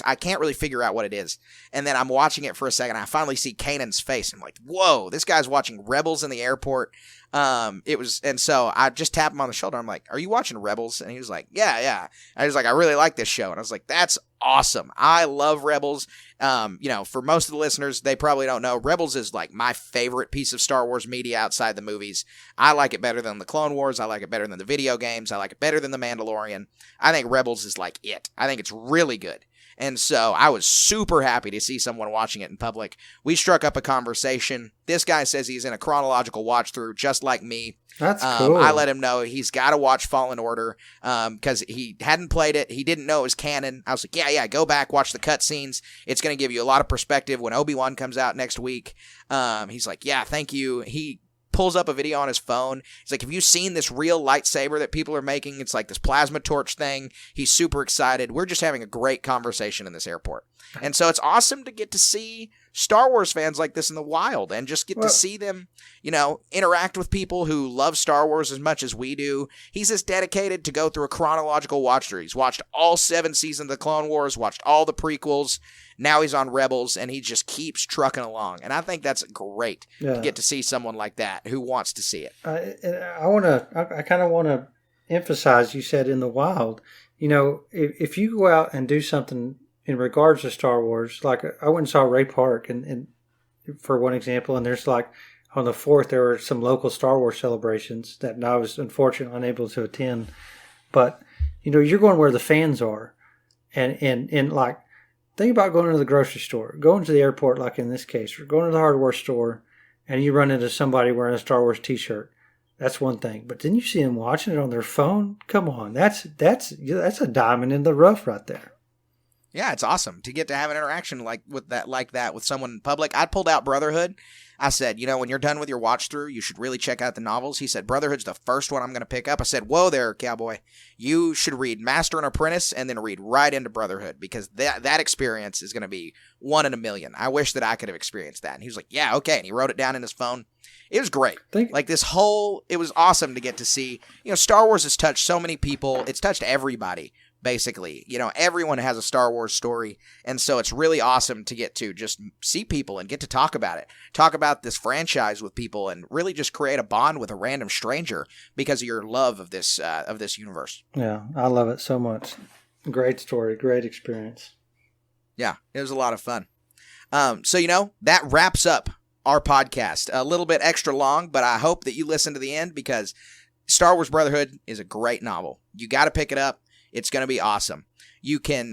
I can't really figure out what it is. And then I'm watching it for a second, I finally see Kanan's face. I'm like, whoa, this guy's watching Rebels in the airport. And so I just tapped him on the shoulder. I'm like, are you watching Rebels? And he was like, yeah. I was like, I really like this show. And I was like, that's awesome. I love Rebels. For most of the listeners, they probably don't know, Rebels is like my favorite piece of Star Wars media outside the movies. I like it better than the Clone Wars. I like it better than the video games. I like it better than the Mandalorian. I think Rebels is like it. I think it's really good. And so I was super happy to see someone watching it in public. We struck up a conversation. This guy says he's in a chronological watch through, just like me. That's cool. I let him know he's got to watch Fallen Order because he hadn't played it. He didn't know it was canon. I was like, yeah, go back, watch the cutscenes. It's going to give you a lot of perspective when Obi-Wan comes out next week. He's like, yeah, thank you. He pulls up a video on his phone. He's like, have you seen this real lightsaber that people are making? It's like this plasma torch thing. He's super excited. We're just having a great conversation in this airport. And so it's awesome to get to see Star Wars fans like this in the wild and just get to see them, interact with people who love Star Wars as much as we do. He's as dedicated to go through a chronological watch through. He's watched all 7 seasons of the Clone Wars, watched all the prequels. Now he's on Rebels, and he just keeps trucking along. And I think that's great to get to see someone like that who wants to see it. I kind of want to emphasize, you said in the wild, if you go out and do something in regards to Star Wars, like I went and saw Ray Park, and for one example, and there's like on the 4th, there were some local Star Wars celebrations that I was unfortunately unable to attend. But, you're going where the fans are. And like, think about going to the grocery store, going to the airport, like in this case, or going to the hardware store, and you run into somebody wearing a Star Wars T-shirt. That's one thing. But then you see them watching it on their phone. Come on, that's a diamond in the rough right there. Yeah, it's awesome to get to have an interaction like that with someone in public. I pulled out Brotherhood. I said, when you're done with your watch through, you should really check out the novels. He said, Brotherhood's the first one I'm going to pick up. I said, whoa there, cowboy. You should read Master and Apprentice and then read right into Brotherhood, because that experience is going to be one in a million. I wish that I could have experienced that. And he was like, yeah, okay. And he wrote it down in his phone. It was great. It was awesome to get to see. Star Wars has touched so many people. It's touched everybody. Basically, everyone has a Star Wars story, and so it's really awesome to get to just see people and get to talk about it, talk about this franchise with people, and really just create a bond with a random stranger because of your love of this universe. Yeah, I love it so much. Great story, great experience. Yeah, it was a lot of fun. So that wraps up our podcast. A little bit extra long, but I hope that you listen to the end because Star Wars Brotherhood is a great novel. You got to pick it up. It's going to be awesome. You can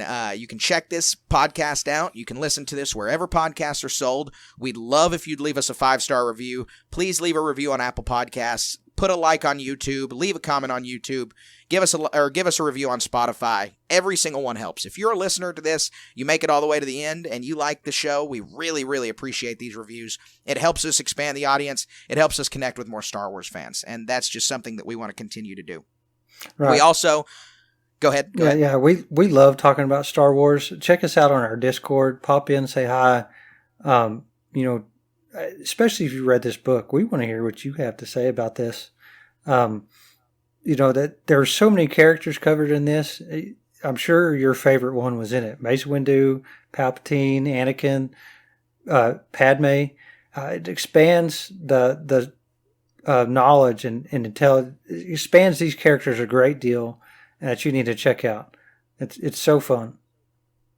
check this podcast out. You can listen to this wherever podcasts are sold. We'd love if you'd leave us a 5-star review. Please leave a review on Apple Podcasts. Put a like on YouTube. Leave a comment on YouTube. Give us a review on Spotify. Every single one helps. If you're a listener to this, you make it all the way to the end, and you like the show, we really, really appreciate these reviews. It helps us expand the audience. It helps us connect with more Star Wars fans, and that's just something that we want to continue to do. Right. We also... Go ahead. Yeah. We love talking about Star Wars. Check us out on our Discord. Pop in, say hi. Especially if you read this book, we want to hear what you have to say about this. That there are so many characters covered in this. I'm sure your favorite one was in it. Mace Windu, Palpatine, Anakin, Padme. It expands the knowledge and intelligence. It expands these characters a great deal. That you need to check out. It's so fun.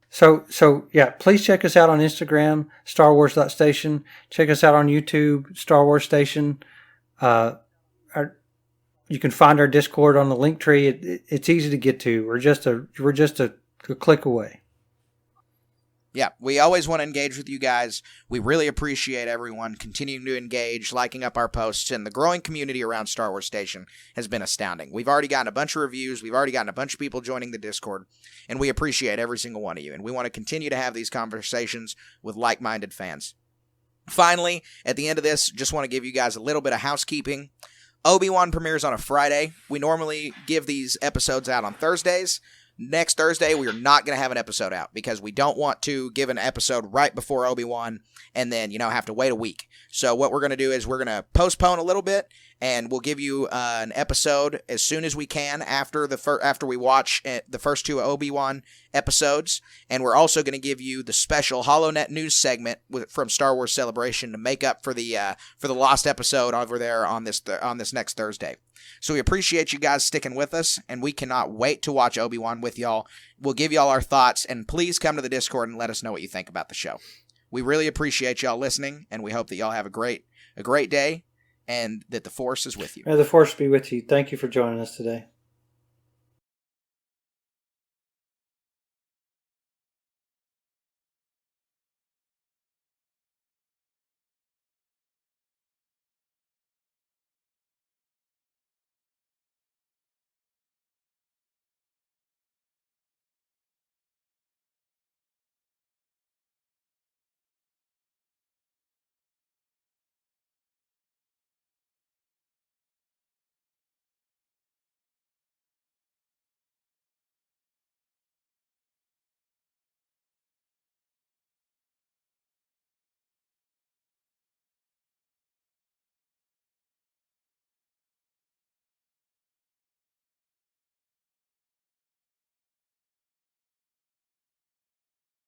So yeah, please check us out on Instagram, StarWars.station. Check us out on YouTube, Star Wars Station. You can find our Discord on the link tree. It's easy to get to. We're just a click away. Yeah, we always want to engage with you guys. We really appreciate everyone continuing to engage, liking up our posts, and the growing community around Star Wars Station has been astounding. We've already gotten a bunch of reviews. We've already gotten a bunch of people joining the Discord, and we appreciate every single one of you. And we want to continue to have these conversations with like-minded fans. Finally, at the end of this, just want to give you guys a little bit of housekeeping. Obi-Wan premieres on a Friday. We normally give these episodes out on Thursdays. Next Thursday, we are not going to have an episode out because we don't want to give an episode right before Obi-Wan and then, have to wait a week. So what we're going to do is we're going to postpone a little bit, and we'll give you an episode as soon as we can after we watch the first 2 Obi-Wan episodes. And we're also going to give you the special Holonet news segment from Star Wars Celebration to make up for the lost episode over there on this next Thursday. So we appreciate you guys sticking with us, and we cannot wait to watch Obi-Wan with y'all. We'll give y'all our thoughts, and please come to the Discord and let us know what you think about the show. We really appreciate y'all listening, and we hope that y'all have a great day, and that the Force is with you. May the Force be with you. Thank you for joining us today.